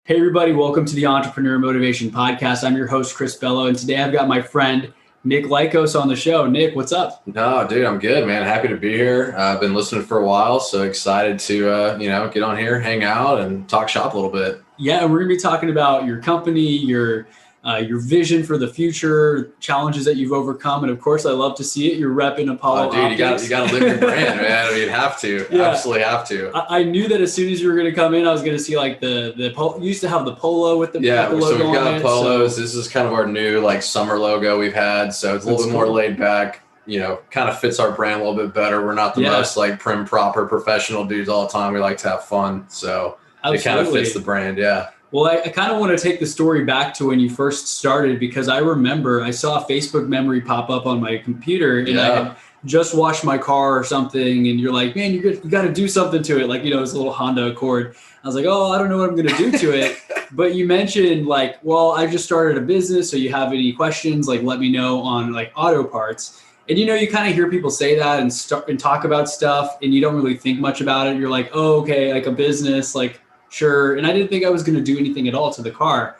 Hey everybody, welcome to the Entrepreneur Motivation Podcast. I'm your host, Chris Bello, and today I've got my friend, Nick Lykos on the show. Nick, what's up? No, dude, I'm good, man. Happy to be here. I've been listening for a while, so excited to, get on here, hang out, and talk shop a little bit. Yeah, we're going to be talking about your company, your vision for the future, challenges that you've overcome, and of course, I love to see it. You're repping Apollo. Dude, you got to live your brand, man. I mean, you have to, absolutely have to. I knew that as soon as you were going to come in, I was going to see like the you used to have the polo with the logo. So we've got polos. This is kind of our new like summer logo we've had, so it's a little bit more laid back. Kind of fits our brand a little bit better. We're not the most like prim, proper, professional dudes all the time. We like to have fun, so it kind of fits the brand. Yeah. Well, I kind of want to take the story back to when you first started, because I remember I saw a Facebook memory pop up on my computer and I had just washed my car or something. And you're like, man, you got to do something to it. Like, it's a little Honda Accord. I was like, oh, I don't know what I'm going to do to it. But you mentioned like, well, I just started a business. So you have any questions, like let me know on like auto parts. And, you kind of hear people say that and talk about stuff and you don't really think much about it. You're like, oh, okay, like a business, like, sure. And I didn't think I was going to do anything at all to the car.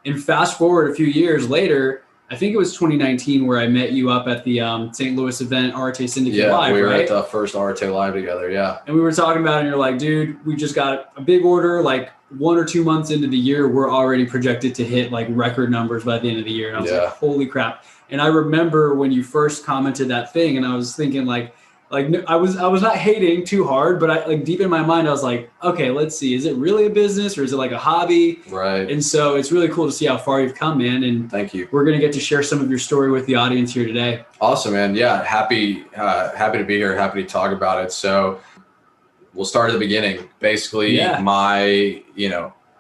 And fast forward a few years later, I think it was 2019 where I met you up at the St. Louis event, Arte Syndicate Live, right? Yeah, we were at the first Arte Live together, yeah. And we were talking about it, and you're like, dude, we just got a big order. Like 1 or 2 months into the year, we're already projected to hit like record numbers by the end of the year. And I was like, holy crap. And I remember when you first commented that thing, and I was thinking like I was not hating too hard, but I like deep in my mind, I was like, okay, let's see. Is it really a business or is it like a hobby? Right. And so it's really cool to see how far you've come, man. And thank you. We're going to get to share some of your story with the audience here today. Awesome, man. Yeah. Happy to be here. Happy to talk about it. So we'll start at the beginning. Basically,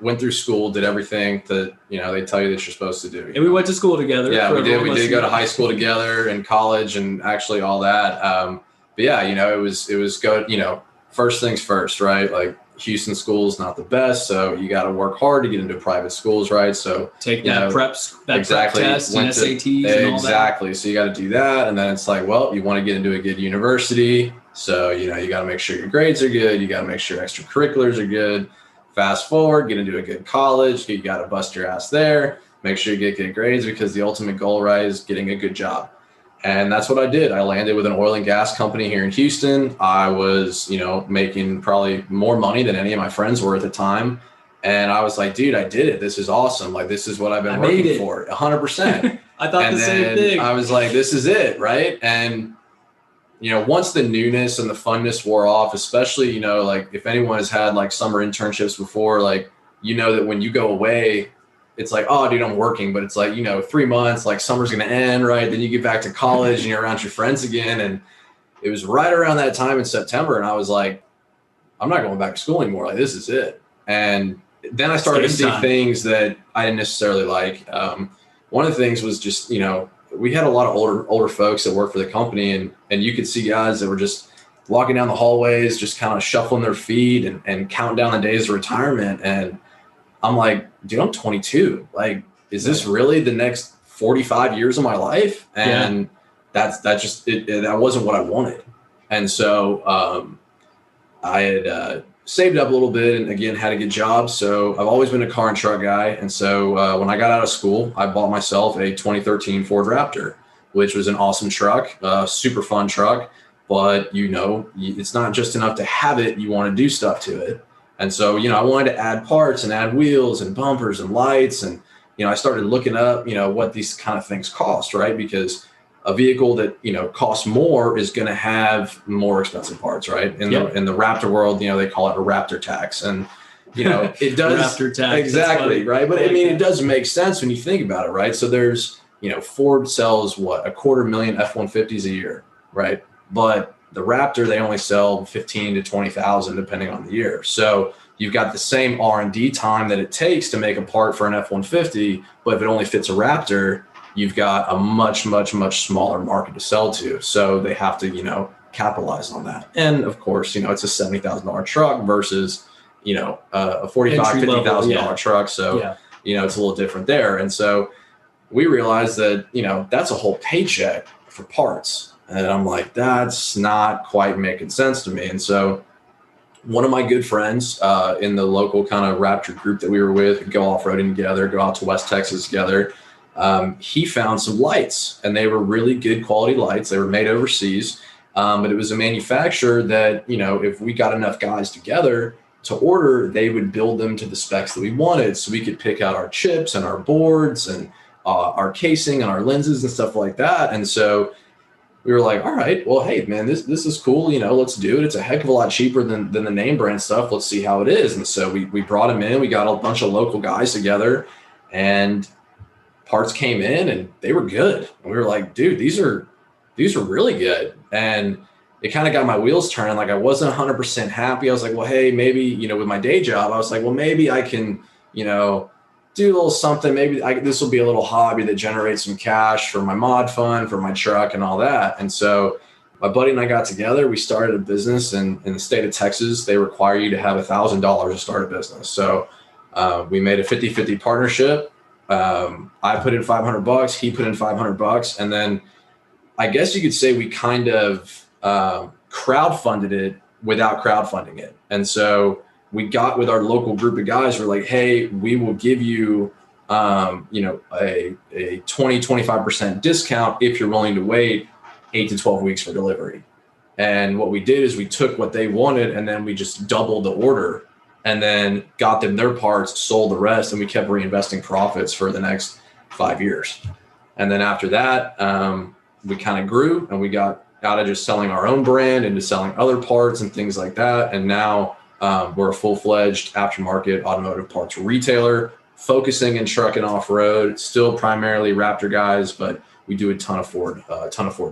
went through school, did everything that, they tell you that you're supposed to do. And we went to school together. Yeah, we did. We did go to high school together and college and actually all that. But yeah, it was go, first things first, right? Like Houston school is not the best. So you got to work hard to get into private schools, right? So take that prep test and SATs and all that. Exactly. So you got to do that. And then it's like, well, you want to get into a good university. So, you got to make sure your grades are good. You got to make sure extracurriculars are good. Fast forward, get into a good college. You got to bust your ass there. Make sure you get good grades, because the ultimate goal, right, is getting a good job. And that's what I did. I landed with an oil and gas company here in Houston. I was, making probably more money than any of my friends were at the time. And I was like, dude, I did it. This is awesome. Like, this is what I've been working for 100%. I thought the same thing. I was like, this is it. Right. And, once the newness and the funness wore off, especially, like if anyone has had like summer internships before, like, that when you go away, it's like, oh, dude, I'm working, but it's like, 3 months, like summer's going to end, right? Then you get back to college and you're around your friends again. And it was right around that time in September. And I was like, I'm not going back to school anymore. Like, this is it. And then I started to see things that I didn't necessarily like. One of the things was just, we had a lot of older folks that worked for the company, and you could see guys that were just walking down the hallways, just kind of shuffling their feet and counting down the days of retirement. And I'm like, dude, I'm 22. Like, is this really the next 45 years of my life? And that wasn't what I wanted. And so I had saved up a little bit and again, had a good job. So I've always been a car and truck guy. And so when I got out of school, I bought myself a 2013 Ford Raptor, which was an awesome truck, super fun truck. But, it's not just enough to have it. You want to do stuff to it. And so, I wanted to add parts and add wheels and bumpers and lights. And, I started looking up, what these kind of things cost, right? Because a vehicle that, costs more is going to have more expensive parts, right? In the Raptor world, they call it a Raptor tax. And, it does. Raptor tax. Exactly, right? But it does make sense when you think about it, right? So there's, Ford sells 250,000 F-150s a year, right? But the Raptor, they only sell 15 to 20,000 depending on the year. So you've got the same R&D time that it takes to make a part for an F-150, but if it only fits a Raptor, you've got a much, much, much smaller market to sell to. So they have to, capitalize on that. And of course, it's a $70,000 truck versus, a $45,000, $50,000 truck. So, it's a little different there. And so we realized that, that's a whole paycheck for parts. And I'm like, that's not quite making sense to me. And so one of my good friends in the local kind of Raptor group that we were with, we'd go off-roading together, go out to West Texas together. He found some lights, and they were really good quality lights. They were made overseas, but it was a manufacturer that, you know, if we got enough guys together to order, they would build them to the specs that we wanted, so we could pick out our chips and our boards and our casing and our lenses and stuff like that. And so we were like, all right, well, hey, man, this is cool. You know, let's do it. It's a heck of a lot cheaper than the name brand stuff. Let's see how it is. And so we brought them in. We got a bunch of local guys together, and parts came in, and they were good. And we were like, dude, these are really good. And it kind of got my wheels turning. Like, I wasn't 100% happy. I was like, well, hey, maybe, you know, with my day job, I was like, well, maybe I can, you know, do a little something. Maybe this will be a little hobby that generates some cash for my mod fund, for my truck and all that. And so my buddy and I got together. We started a business in the state of Texas. They require you to have $1,000 to start a business. So we made a 50-50 partnership. I put in $500, he put in $500. And then I guess you could say we kind of crowdfunded it without crowdfunding it. And so we got with our local group of guys. We're like, hey, we will give you, you know, a 20-25% discount if you're willing to wait 8 to 12 weeks for delivery. And what we did is we took what they wanted, and then we just doubled the order, and then got them their parts, sold the rest, and we kept reinvesting profits for the next 5 years. And then after that, we kind of grew, and we got out of just selling our own brand into selling other parts and things like that. And now we're a full-fledged aftermarket automotive parts retailer, focusing in truck and off-road, still primarily Raptor guys, but we do a ton of Ford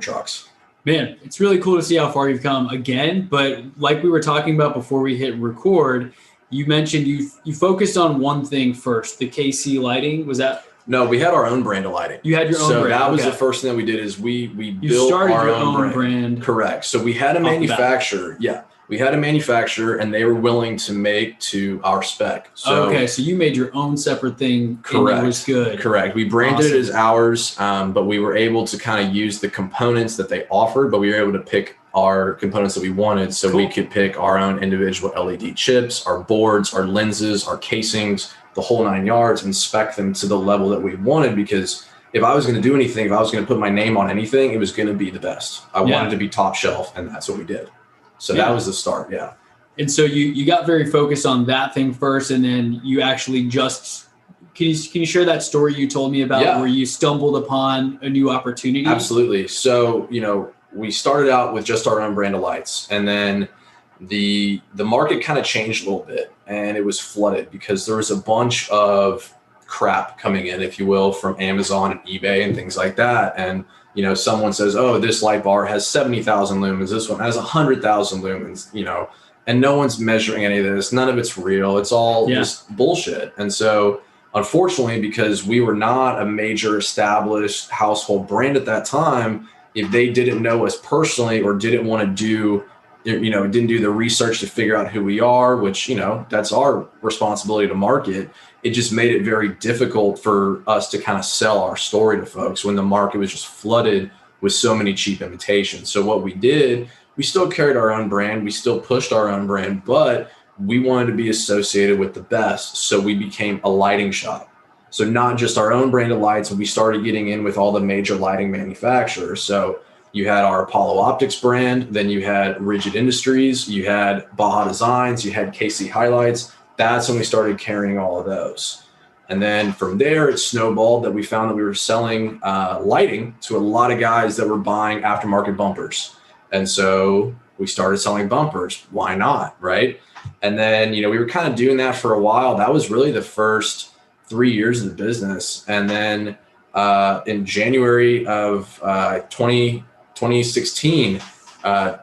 trucks. Man, it's really cool to see how far you've come again. But like we were talking about before we hit record, you mentioned you focused on one thing first, the KC lighting. Was that? No, we had our own brand of lighting. You had your own brand. So that was the first thing that we did is we built our own brand. Correct. So we had a manufacturer. Yeah. We had a manufacturer, and they were willing to make to our spec. So, okay, so you made your own separate thing. Correct. And it was good. Correct. We branded it as ours, but we were able to kind of use the components that they offered, but we were able to pick our components that we wanted. So we could pick our own individual LED chips, our boards, our lenses, our casings, the whole 9 yards, and spec them to the level that we wanted. Because if I was going to do anything, if I was going to put my name on anything, it was going to be the best. I wanted to be top shelf, and that's what we did. So that was the start, yeah. And so you got very focused on that thing first, and then you actually just can you share that story you told me about where you stumbled upon a new opportunity? Absolutely. So, you know, we started out with just our own brand of lights, and then the market kind of changed a little bit, and it was flooded because there was a bunch of crap coming in, if you will, from Amazon and eBay and things like that. And you know, someone says, oh, this light bar has 70,000 lumens. This one has 100,000 lumens, you know, and no one's measuring any of this. None of it's real. It's all just bullshit. And so unfortunately, because we were not a major established household brand at that time, if they didn't know us personally or didn't want to do, you know, didn't do the research to figure out who we are, which, you know, that's our responsibility to market, it just made it very difficult for us to kind of sell our story to folks when the market was just flooded with so many cheap imitations. So what we did, we still carried our own brand. We still pushed our own brand, but we wanted to be associated with the best. So we became a lighting shop. So not just our own brand of lights, but we started getting in with all the major lighting manufacturers. So you had our Apollo Optics brand, then you had Rigid Industries, you had Baja Designs, you had KC Highlights. That's when we started carrying all of those. And then from there, it snowballed that we found that we were selling lighting to a lot of guys that were buying aftermarket bumpers. And so we started selling bumpers. Why not, right? And then, you know, we were kind of doing that for a while. That was really the first 3 years of the business. And then in January of 2017,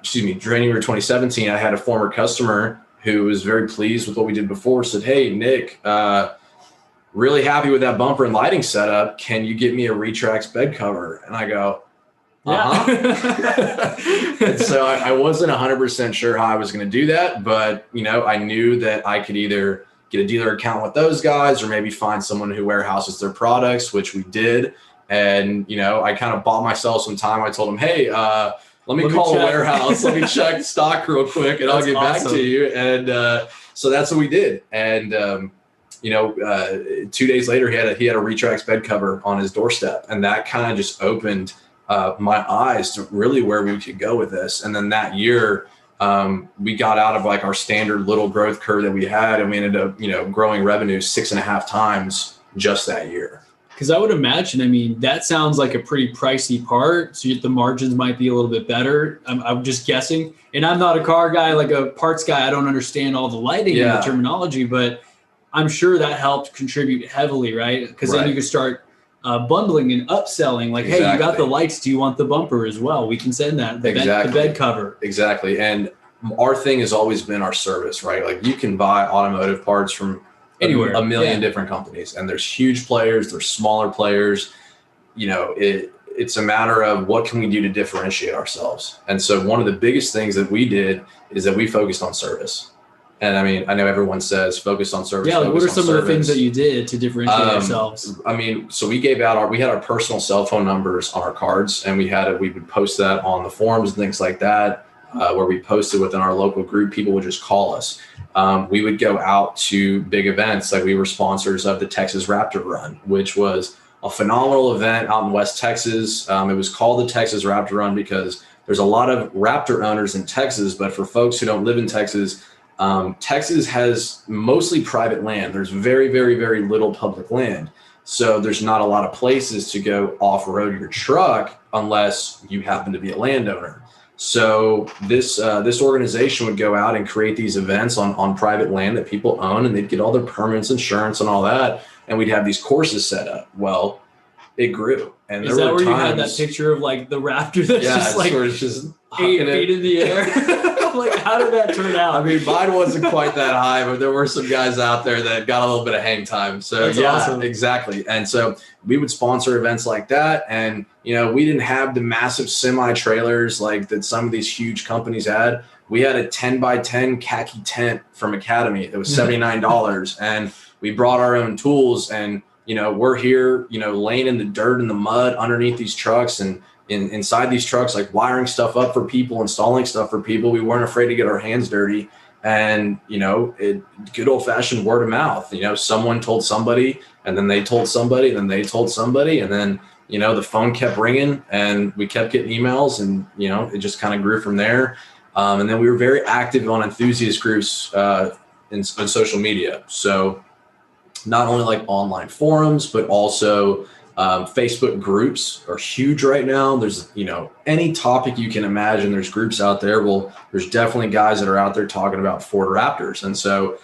January 2017, I had a former customer who was very pleased with what we did before, said, hey, Nick, really happy with that bumper and lighting setup. Can you get me a Retrax bed cover? And I go, And so I wasn't 100% sure how I was going to do that, but, you know, I knew that I could either get a dealer account with those guys or maybe find someone who warehouses their products, which we did. And, you know, I kind of bought myself some time. I told them, hey, let me call a warehouse. Let me check stock real quick, and I'll get back to you. And so that's what we did. And 2 days later, he had a Retrax bed cover on his doorstep, and that kind of just opened my eyes to really where we could go with this. And then that year, we got out of like our standard little growth curve that we had, and we ended up, growing revenue 6.5 times just that year. Because I would imagine, I mean, that sounds like a pretty pricey part. So the margins might be a little bit better. I'm just guessing. And I'm not a car guy, like a parts guy. I don't understand all the lighting and the terminology, but I'm sure that helped contribute heavily, right? Because then you could start bundling and upselling. Like, hey, you got the lights. Do you want the bumper as well? We can send that, the bed cover. Exactly. And our thing has always been our service, right? Like you can buy automotive parts from anywhere, a million different companies, and there's huge players, there's smaller players. It's a matter of what can we do to differentiate ourselves. And so one of the biggest things that we did is that we focused on service. And I mean, I know everyone says focus on service. Yeah, like what are some of the things that you did to differentiate yourselves? I mean, so we had our personal cell phone numbers on our cards, and we would post that on the forums and things like that, where we posted within our local group. People would just call us. We would go out to big events. Like we were sponsors of the Texas Raptor Run, which was a phenomenal event out in West Texas. It was called the Texas Raptor Run because there's a lot of Raptor owners in Texas, but for folks who don't live in Texas, Texas has mostly private land. There's very, very, very little public land. So there's not a lot of places to go off-road your truck unless you happen to be a landowner. So this organization would go out and create these events on private land that people own, and they'd get all their permits, insurance, and all that. And we'd have these courses set up. Well, it grew. And is that where you had that picture of like the Raptor that's just like just 8 feet in the air? Like, how did that turn out? I mean, mine wasn't quite that high, but there were some guys out there that got a little bit of hang time. So that's awesome. Exactly. And so we would sponsor events like that. And, we didn't have the massive semi trailers like that some of these huge companies had. We had a 10 by 10 khaki tent from Academy. It was $79. And we brought our own tools, and, we're here, laying in the dirt and the mud underneath these trucks and inside these trucks, like wiring stuff up for people, installing stuff for people. We weren't afraid to get our hands dirty. And, good old fashioned word of mouth, someone told somebody, and then they told somebody, and then they told somebody. And then, the phone kept ringing, and we kept getting emails, and, it just kind of grew from there. And then we were very active on enthusiast groups in social media. So not only like online forums, but also Facebook groups are huge right now. There's, any topic you can imagine, there's groups out there. Well, there's definitely guys that are out there talking about Ford Raptors. And so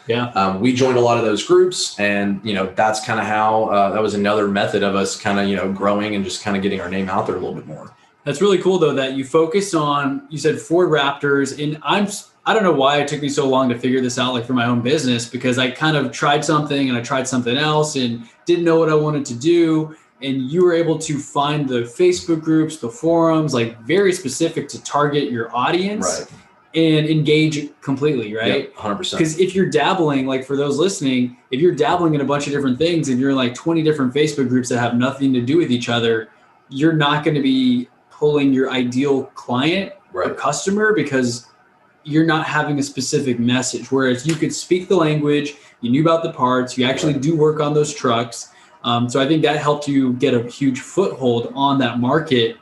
we joined a lot of those groups, and, that's kind of how that was another method of us kind of, growing and just kind of getting our name out there a little bit more. That's really cool though, that you focused on, you said Ford Raptors, and I don't know why it took me so long to figure this out, like for my own business, because I kind of tried something and I tried something else and didn't know what I wanted to do. And you were able to find the Facebook groups, the forums, like very specific to target your audience and engage completely, right? Yeah, 100%. Because if you're dabbling, like for those listening, if you're dabbling in a bunch of different things and you're in like 20 different Facebook groups that have nothing to do with each other, you're not going to be pulling your ideal client or customer because you're not having a specific message. Whereas you could speak the language, you knew about the parts, you actually do work on those trucks. So I think that helped you get a huge foothold on that market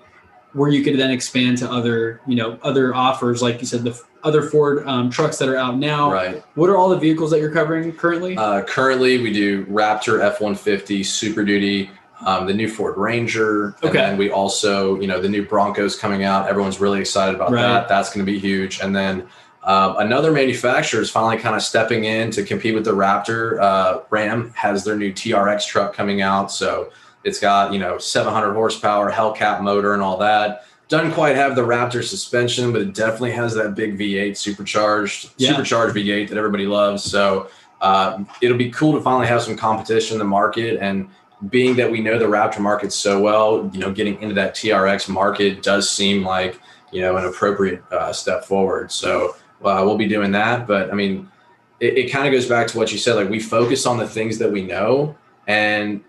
where you could then expand to other, other offers, like you said, the other Ford trucks that are out now. Right. What are all the vehicles that you're covering currently? Currently, we do Raptor, F-150, Super Duty, the new Ford Ranger. And then we also, the new Broncos coming out. Everyone's really excited about that. That's going to be huge. And then another manufacturer is finally kind of stepping in to compete with the Raptor. Ram has their new TRX truck coming out. So it's got, 700 horsepower, Hellcat motor and all that. Doesn't quite have the Raptor suspension, but it definitely has that big V8 supercharged V8 that everybody loves. So it'll be cool to finally have some competition in the market. And being that we know the Raptor market so well, getting into that TRX market does seem like, an appropriate step forward. So we'll be doing that. But I mean, it kind of goes back to what you said, like we focus on the things that we know, and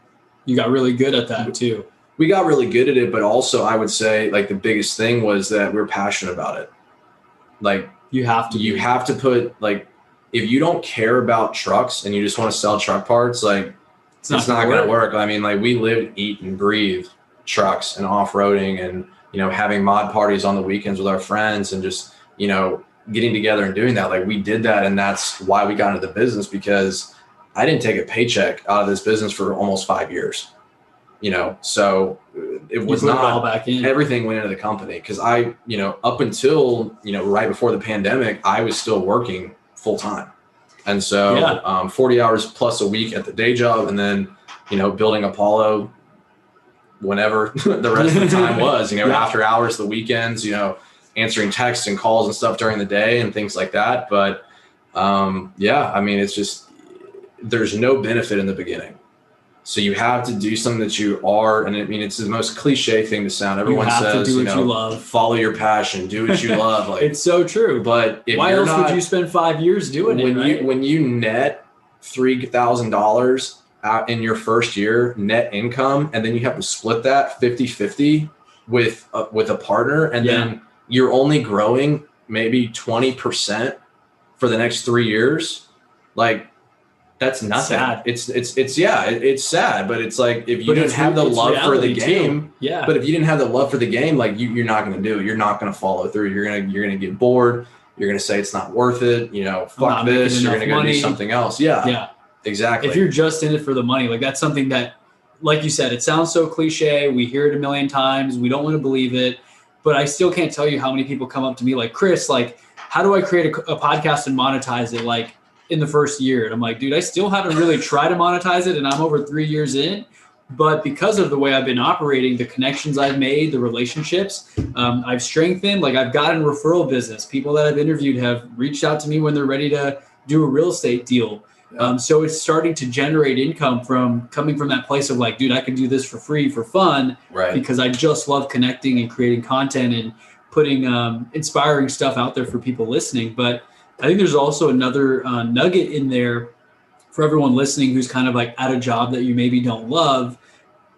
you got really good at that too. we got really good at it, but also I would say like the biggest thing was that we're passionate about it. Like you have to put like, if you don't care about trucks and you just want to sell truck parts, like it's not going to work. I mean, like we live, eat and breathe trucks and off-roading and, you know, having mod parties on the weekends with our friends and just, you know, getting together and doing that. Like we did that. And that's why we got into the business, because I didn't take a paycheck out of this business for almost 5 years, you know? So it was not all back in. Everything went into the company. Cause I, you know, up until, you know, right before the pandemic, I was still working full time. And so 40 hours plus a week at the day job. And then, you know, building Apollo whenever the rest of the time was, you know, after hours, the weekends, you know, answering texts and calls and stuff during the day and things like that. But I mean, it's just, there's no benefit in the beginning. So you have to do something that you are, and I mean, it's the most cliche thing to sound. Everyone says, do what you love. Follow your passion, do what you love. Like it's so true. But if why else would you spend 5 years doing it? Right? When you net $3,000 out in your first year net income, and then you have to split that 50-50 with a partner, and then you're only growing maybe 20% for the next 3 years, like that's nothing. Sad. It's sad, but it's like if you didn't have the love for the game, but if you didn't have the love for the game, like you're not going to do it. You're not going to follow through. You're going to get bored. You're going to say it's not worth it. You know, fuck this. You're going to go do something else. Yeah, exactly. If you're just in it for the money, like that's something that, like you said, it sounds so cliche. We hear it a million times. We don't want to believe it, but I still can't tell you how many people come up to me like, Chris, like, how do I create a podcast and monetize it? Like, in the first year. And I'm like, dude, I still haven't really tried to monetize it. And I'm over 3 years in, but because of the way I've been operating, the connections I've made, the relationships I've strengthened, like I've gotten referral business. People that I've interviewed have reached out to me when they're ready to do a real estate deal. So it's starting to generate income coming from that place of like, dude, I can do this for free, for fun, because I just love connecting and creating content and putting inspiring stuff out there for people listening. But I think there's also another nugget in there for everyone listening who's kind of like at a job that you maybe don't love.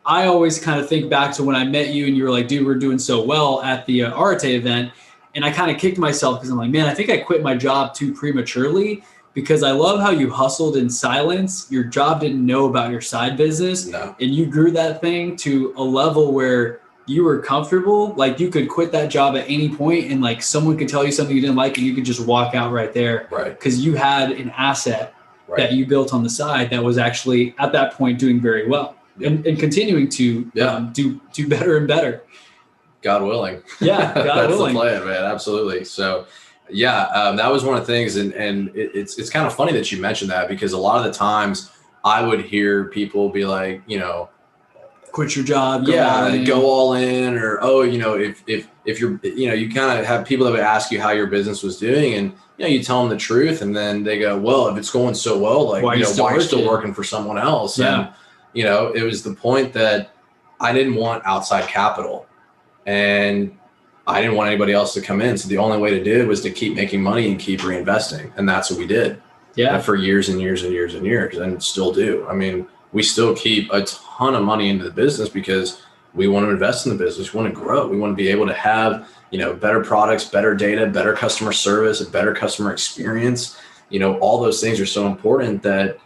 I always kind of think back to when I met you and you were like, dude, we're doing so well at the Arate event. And I kind of kicked myself because I'm like, man, I think I quit my job too prematurely, because I love how you hustled in silence. Your job didn't know about your side business. And you grew that thing to a level where you were comfortable, like you could quit that job at any point and like someone could tell you something you didn't like and you could just walk out right there. Because you had an asset that you built on the side that was actually at that point doing very well and continuing to do better and better. God willing. Yeah, God That's willing. The plan, man. Absolutely. So that was one of the things. And it's kind of funny that you mentioned that, because a lot of the times I would hear people be like, you know, quit your job, go all in, or, you know, if you're, you know, you kind of have people that would ask you how your business was doing, and, you know, you tell them the truth, and then they go, well, if it's going so well, like, why are you still working for someone else? And, you know, it was the point that I didn't want outside capital, and I didn't want anybody else to come in. So the only way to do it was to keep making money and keep reinvesting. And that's what we did for years and years and years and years, and still do. I mean, we still keep a ton of money into the business because we want to invest in the business. We want to grow. We want to be able to have, you know, better products, better data, better customer service, a better customer experience. You know, all those things are so important that,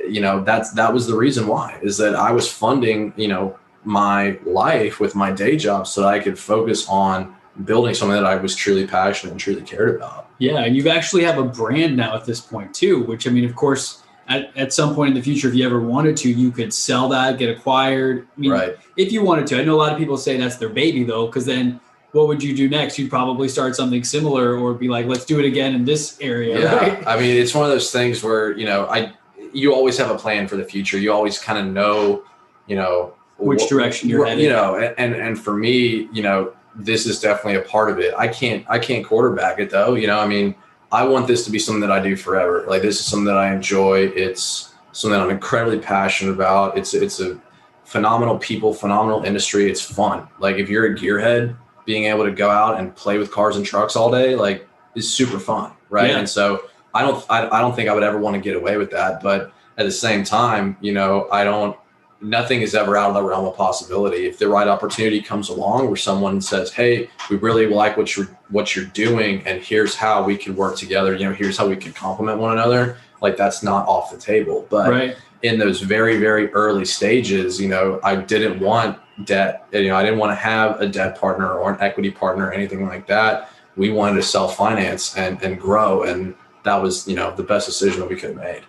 you know, that was the reason why, is that I was funding, you know, my life with my day job so that I could focus on building something that I was truly passionate and truly cared about. Yeah. And you actually have a brand now at this point too, which, I mean, of course, at some point in the future, if you ever wanted to, you could sell that, get acquired. I mean, if you wanted to. I know a lot of people say that's their baby though, because then what would you do next? You'd probably start something similar or be like, let's do it again in this area. Yeah. Right? I mean, it's one of those things where, you know, you always have a plan for the future. You always kind of know, you know, which direction you're headed. You know, and for me, you know, this is definitely a part of it. I can't quarterback it though. You know, I mean, I want this to be something that I do forever. Like, this is something that I enjoy. It's something I'm incredibly passionate about. It's a phenomenal people, phenomenal industry. It's fun. Like, if you're a gearhead, being able to go out and play with cars and trucks all day, like, is super fun. Right. And so I don't think I would ever want to get away with that. But at the same time, you know, I don't nothing is ever out of the realm of possibility. If the right opportunity comes along where someone says, hey, we really like what you're doing, and here's how we can work together, here's how we can complement one another, like that's not off the table. But in those very, very early stages, I didn't want debt. I didn't want to have a debt partner or an equity partner or anything like that. We wanted to self-finance and grow. And that was, the best decision that we could have made.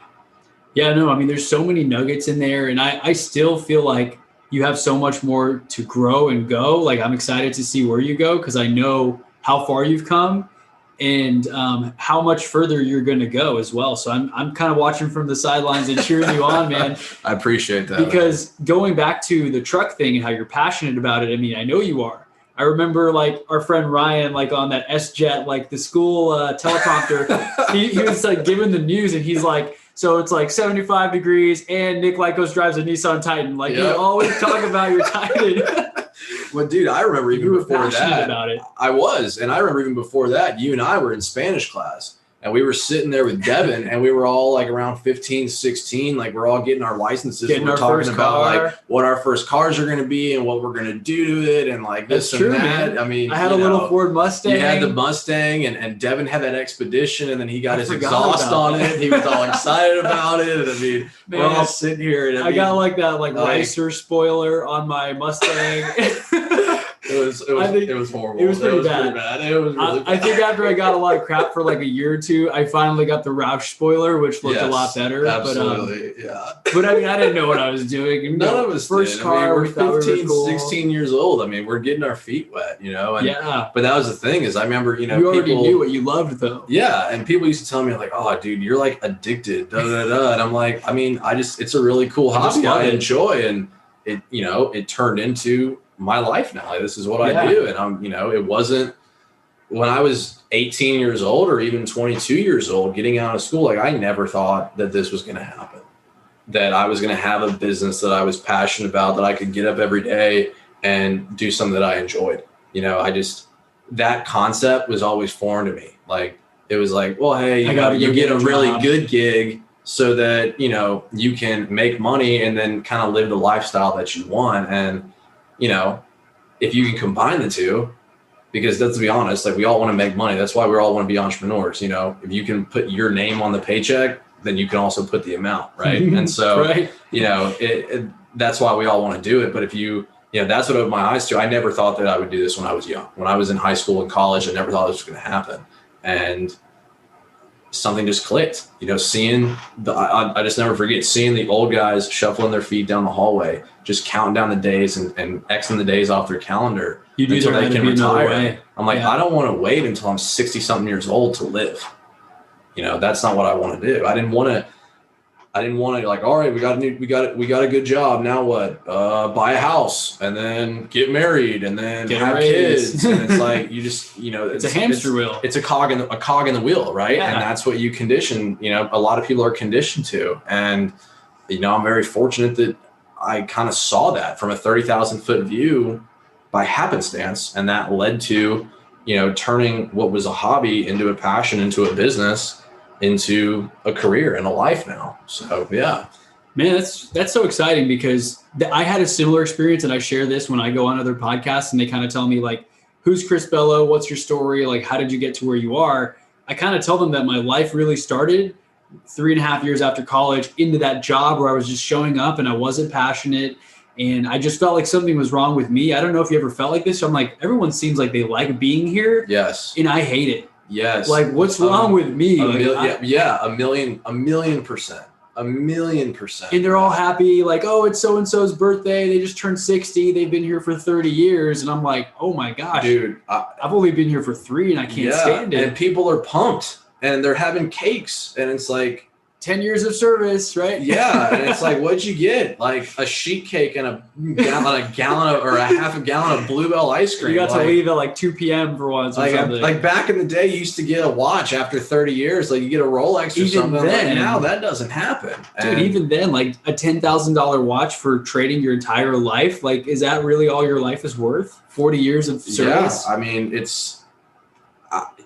Yeah, no, I mean, there's so many nuggets in there, and I still feel like you have so much more to grow and go. Like, I'm excited to see where you go, because I know how far you've come and how much further you're going to go as well. So I'm kind of watching from the sidelines and cheering you on, man. I appreciate that. Because going back to the truck thing and how you're passionate about it, I mean, I know you are. I remember like our friend Ryan, like on that S-Jet, like the school teleprompter, he was like giving the news, and he's like, so it's like 75 degrees and Nick Lykos drives a Nissan Titan. Like you always talk about your Titan. Well, dude, I remember even before that, about it. I was, and I remember even before that, you and I were in Spanish class, and we were sitting there with Devin, and we were all like around 15, 16, like we're all getting our licenses. We're talking about like what our first cars are going to be and what we're going to do to it, and like this and that. Man. I mean, I had a little Ford Mustang. You had the Mustang, and Devin had that Expedition, and then he got his exhaust on it. He was all excited about it, and I mean, we're all sitting here. And I got like that racer spoiler on my Mustang. It was horrible. It was pretty bad. It was really bad. I think after I got a lot of crap for like a year or two, I finally got the Roush spoiler, which looked a lot better. Absolutely, But I mean, I didn't know what I was doing. None of us first did. car. We're 15, cool. 16 years old. I mean, we're getting our feet wet, And, but that was the thing is I remember, you already knew what you loved though. Yeah. And people used to tell me like, oh, dude, you're like addicted. And I'm like, I mean, it's a really cool hobby I enjoy. And it turned into my life now. Like, this is what I do. And I'm, it wasn't when I was 18 years old or even 22 years old getting out of school. Like I never thought that this was going to happen, that I was going to have a business that I was passionate about, that I could get up every day and do something that I enjoyed. That concept was always foreign to me. Like, it was like, well, hey, you get a really good gig so that, you can make money and then kind of live the lifestyle that you want. And, if you can combine the two, because let's be honest, like we all want to make money. That's why we all want to be entrepreneurs. If you can put your name on the paycheck, then you can also put the amount. Right. And so, that's why we all want to do it. But if that's what opened my eyes to. I never thought that I would do this when I was young. When I was in high school and college, I never thought this was going to happen. And something just clicked, seeing I just never forget seeing the old guys shuffling their feet down the hallway, just counting down the days and Xing the days off their calendar until they can retire. I'm like, I don't want to wait until I'm 60 something years old to live. That's not what I want to do. I didn't want to like, all right, we got a good job. Now what? Buy a house and then get married and then have kids. And it's like, you just, it's a hamster wheel. It's a cog in the wheel. Right. Yeah. And that's what you condition, a lot of people are conditioned to. And, I'm very fortunate that I kind of saw that from a 30,000 foot view by happenstance. And that led to, turning what was a hobby into a passion, into a business, into a career and a life now. So, yeah. Man, that's so exciting, because I had a similar experience, and I share this when I go on other podcasts and they kind of tell me like, who's Chris Bello? What's your story? Like, how did you get to where you are? I kind of tell them that my life really started 3.5 years after college into that job where I was just showing up and I wasn't passionate. And I just felt like something was wrong with me. I don't know if you ever felt like this. So I'm like, everyone seems like they like being here. Yes. And I hate it. Yes. Like, what's wrong with me? A million%. A million percent. And they're all happy. Like, oh, it's so-and-so's birthday. They just turned 60. They've been here for 30 years. And I'm like, oh my gosh, dude, I've only been here for 3 and I can't stand it. And people are pumped and they're having cakes. And it's like, 10 years of service, right? Yeah. And it's like, what'd you get? Like a sheet cake and a gallon or a half a gallon of Bluebell ice cream. You got to leave at like 2 p.m. for once or something. Like back in the day, you used to get a watch after 30 years. Like you get a Rolex or something. Then, like now that doesn't happen. Dude, even then, like a $10,000 watch for trading your entire life. Like, is that really all your life is worth? 40 years of service? Yeah. I mean, it's...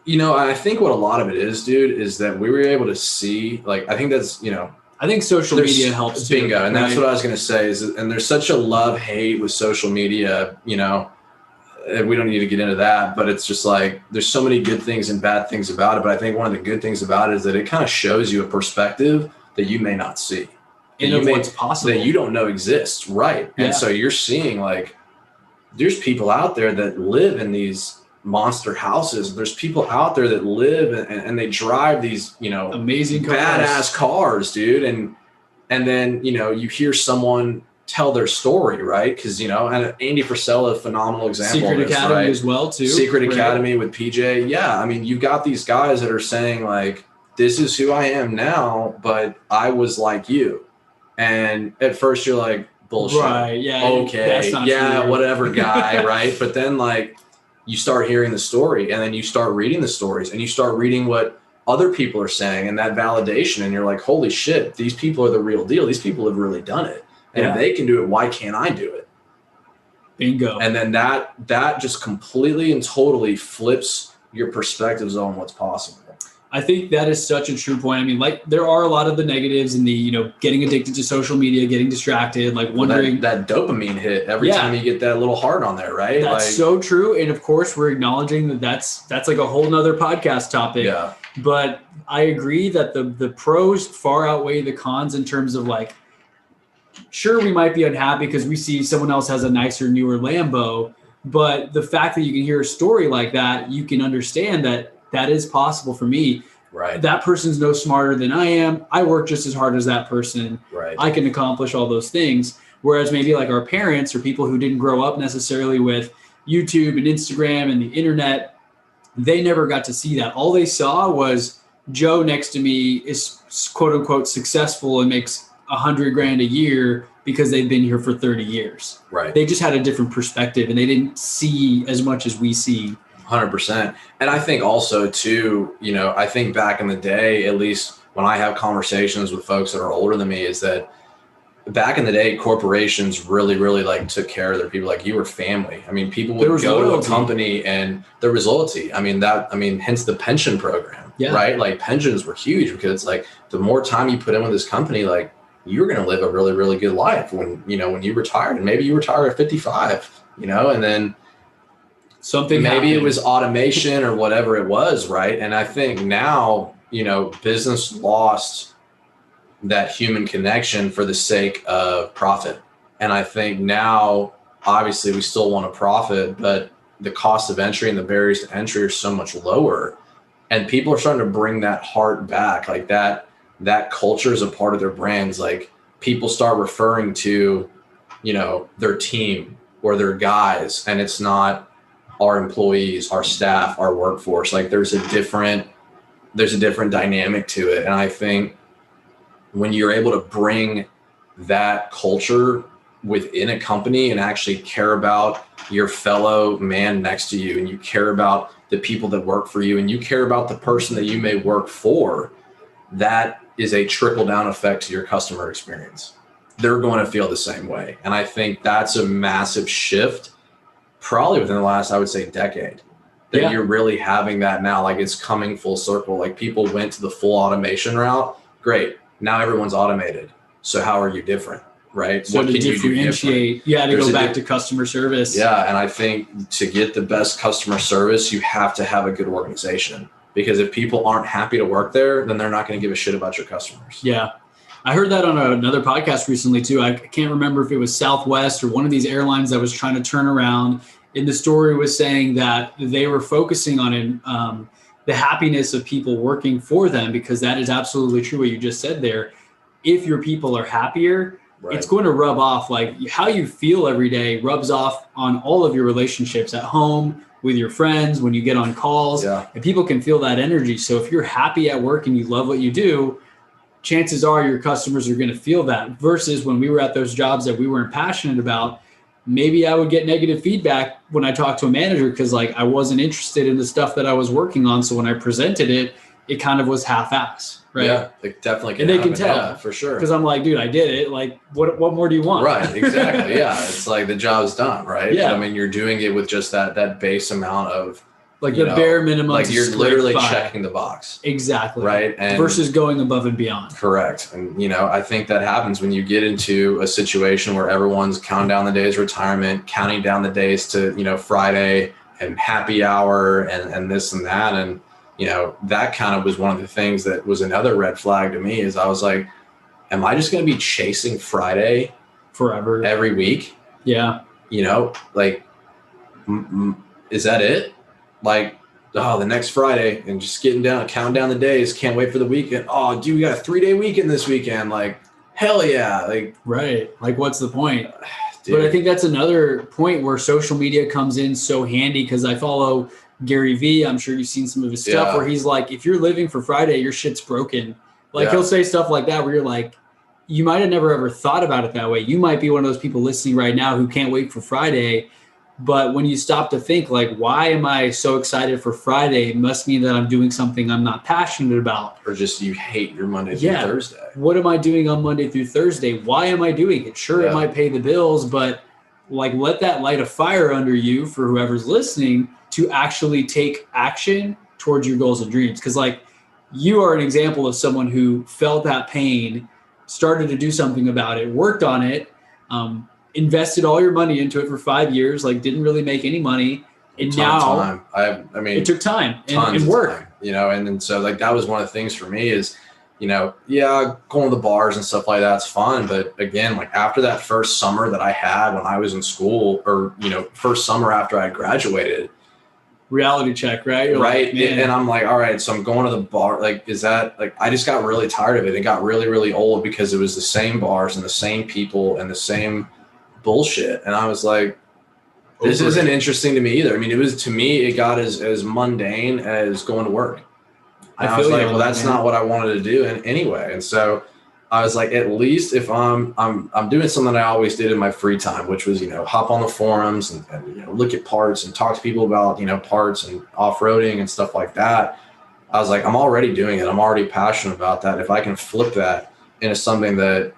I think what a lot of it is, dude, is that we were able to see, like, I think that's, I I think social media helps too. Bingo. And that's what I was going to say and there's such a love-hate with social media, you know, we don't need to get into that, but it's just like, there's so many good things and bad things about it. But I think one of the good things about it is that it kind of shows you a perspective that you may not see. And what's possible. That you don't know exists. Right. Yeah. And so you're seeing like, there's people out there that live in these monster houses. There's people out there that live and they drive these, you know, amazing cars. Badass cars, dude. And then, you know, you hear someone tell their story, right? Because, you know, and Andy Frisella, phenomenal example. Secret Academy right? As well, too. Secret Academy with PJ. Yeah. I mean, you've got these guys that are saying like, this is who I am now, but I was like you. And at first you're like, bullshit. Right. Yeah. Okay. Yeah. True. Whatever guy. Right. But then like you start hearing the story and then you start reading the stories and you start reading what other people are saying and that validation. And you're like, holy shit, these people are the real deal. These people have really done it. And if they can do it, why can't I do it? Bingo. And then that just completely and totally flips your perspectives on what's possible. I think that is such a true point. I mean, like there are a lot of the negatives and the, you know, getting addicted to social media, getting distracted, like wondering that dopamine hit every time you get that little heart on there, right? That's like, so true. And of course we're acknowledging that that's like a whole nother podcast topic. Yeah. But I agree that the pros far outweigh the cons in terms of like, sure, we might be unhappy because we see someone else has a nicer, newer Lambo. But the fact that you can hear a story like that, you can understand that is possible for me. Right. That person's no smarter than I am. I work just as hard as that person. Right. I can accomplish all those things. Whereas maybe like our parents or people who didn't grow up necessarily with YouTube and Instagram and the internet, they never got to see that. All they saw was Joe next to me is quote unquote successful and makes $100,000 a year because they've been here for 30 years. Right. They just had a different perspective and they didn't see as much as we see. 100%. And I think also too, you know, I think back in the day, at least when I have conversations with folks that are older than me, is that back in the day, corporations really, really like took care of their people. Like you were family. I mean, people would go to a company and there was loyalty. I mean, hence the pension program, right? Like pensions were huge because it's like the more time you put in with this company, like you're going to live a really, really good life when you retired, and maybe you retired at 55, you know, and then something maybe happened. It was automation or whatever it was, right? And I think now, you know, business lost that human connection for the sake of profit. And I think now, obviously, we still want to profit, but the cost of entry and the barriers to entry are so much lower. And people are starting to bring that heart back, like that culture is a part of their brands. Like people start referring to, you know, their team or their guys, and it's not our employees, our staff, our workforce. Like there's a different dynamic to it. And I think when you're able to bring that culture within a company and actually care about your fellow man next to you, and you care about the people that work for you, and you care about the person that you may work for, that is a trickle down effect to your customer experience. They're going to feel the same way. And I think that's a massive shift probably within the last, I would say, decade, that you're really having that now. Like it's coming full circle. Like people went to the full automation route. Great. Now everyone's automated. So how are you different? Right. So what to differentiate, you had to go back to customer service. Yeah. And I think to get the best customer service, you have to have a good organization, because if people aren't happy to work there, then they're not going to give a shit about your customers. Yeah. I heard that on another podcast recently too. I can't remember if it was Southwest or one of these airlines that was trying to turn around. And the story was saying that they were focusing on the happiness of people working for them, because that is absolutely true what you just said there. If your people are happier, it's going to rub off. Like how you feel every day rubs off on all of your relationships at home, with your friends, when you get on calls, and people can feel that energy. So if you're happy at work and you love what you do, chances are your customers are going to feel that. Versus when we were at those jobs that we weren't passionate about, maybe I would get negative feedback when I talked to a manager because like I wasn't interested in the stuff that I was working on. So when I presented it, it kind of was half-ass, right? Yeah, it definitely can. And they can tell, yeah, for sure. Because I'm like, dude, I did it. Like, what more do you want? Right, exactly. Yeah, it's like the job's done, right? Yeah. I mean, you're doing it with just that base amount of Like the bare minimum. Like you're literally checking the box. Exactly. Right. And versus going above and beyond. Correct. And, I think that happens when you get into a situation where everyone's counting down the days of retirement, counting down the days to, Friday and happy hour and this and that. And, that kind of was one of the things that was another red flag to me is I was like, am I just going to be chasing Friday forever every week? Yeah. Like, is that it? Like, the next Friday and just counting down the days. Can't wait for the weekend. Oh, dude, we got a 3-day weekend this weekend. Like, hell yeah. Like, right. Like, what's the point? Dude. But I think that's another point where social media comes in so handy because I follow Gary Vee. I'm sure you've seen some of his stuff where he's like, if you're living for Friday, your shit's broken. Like he'll say stuff like that where you're like, you might have never ever thought about it that way. You might be one of those people listening right now who can't wait for Friday. But when you stop to think, like, why am I so excited for Friday? It must mean that I'm doing something I'm not passionate about. Or just you hate your Monday through Thursday. What am I doing on Monday through Thursday? Why am I doing it? Sure, it might pay the bills, but like let that light a fire under you for whoever's listening to actually take action towards your goals and dreams. Because like you are an example of someone who felt that pain, started to do something about it, worked on it, invested all your money into it for 5 years, like didn't really make any money. And now I mean, it took time and work, and so like, that was one of the things for me is, going to the bars and stuff like that's fun. But again, like after that first summer that I had when I was in school or, first summer after I graduated, reality check, right? You're right. Like, and I'm like, all right, so I'm going to the bar. Like, is that like, I just got really tired of it. It got really, really old because it was the same bars and the same people and the same bullshit. And I was like, this isn't interesting to me either. I mean, it got as mundane as going to work. And I was like, well, that's not what I wanted to do anyway. And so I was like, at least if I'm doing something I always did in my free time, which was, hop on the forums and look at parts and talk to people about, parts and off-roading and stuff like that. I was like, I'm already doing it. I'm already passionate about that. If I can flip that into something that,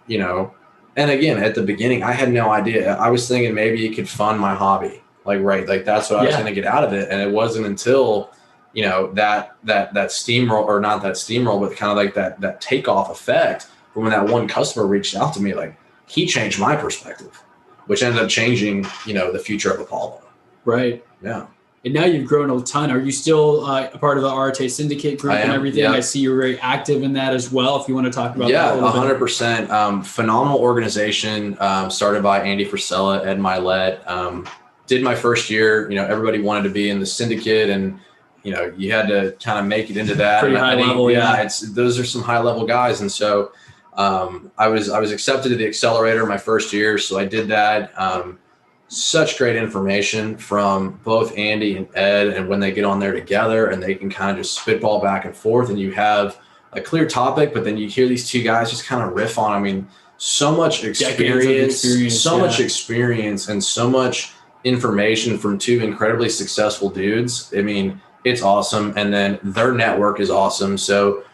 and again, at the beginning, I had no idea. I was thinking maybe it could fund my hobby. Like that's what I was going to get out of it. And it wasn't until, that steamroll, or not that steamroll, but kind of like that takeoff effect from when that one customer reached out to me, like he changed my perspective, which ended up changing, the future of Apollo. Right. Yeah. And now you've grown a ton. Are you still a part of the RTA Syndicate group and everything? Yeah. I see you're very active in that as well. If you want to talk about that a little 100%. Phenomenal organization started by Andy Frisella, Ed Milet. Did my first year. Everybody wanted to be in the syndicate, and you had to kind of make it into that. Pretty high level, those are some high level guys, and so I was accepted to the accelerator my first year, so I did that. Such great information from both Andy and Ed, and when they get on there together and they can kind of just spitball back and forth and you have a clear topic, but then you hear these two guys just kind of riff on, I mean, so much experience and so much information from two incredibly successful dudes. I mean, it's awesome. And then their network is awesome. So,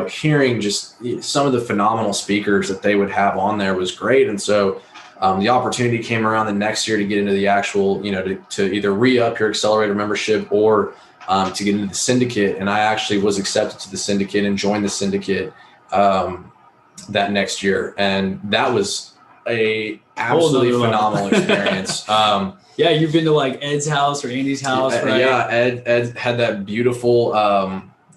hearing just some of the phenomenal speakers that they would have on there was great. And so the opportunity came around the next year to get into the actual, to either re-up your accelerator membership or to get into the syndicate. And I actually was accepted to the syndicate and joined the syndicate that next year. And that was a absolutely phenomenal experience. Yeah, you've been to like Ed's house or Andy's house, right? Yeah, Ed had that beautiful,